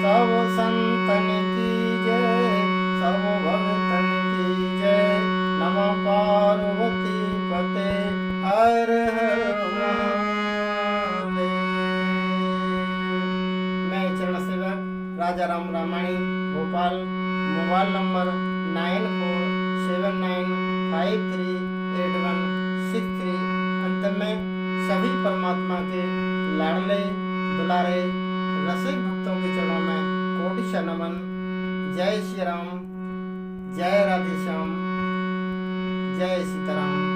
सब संतन की जय, सब भक्तन की जय। नमः पार्वती पते हर हर महादेव। मैं चरण सेवक राजा राम रामाणी, भोपाल, मोबाइल नंबर 9479538163। अंत में सभी परमात्मा के लाडले दुलारे रसिक भक्तों के चरणों में कोटि नमन। जय श्री राम, जय राधे श्याम, जय सीताराम।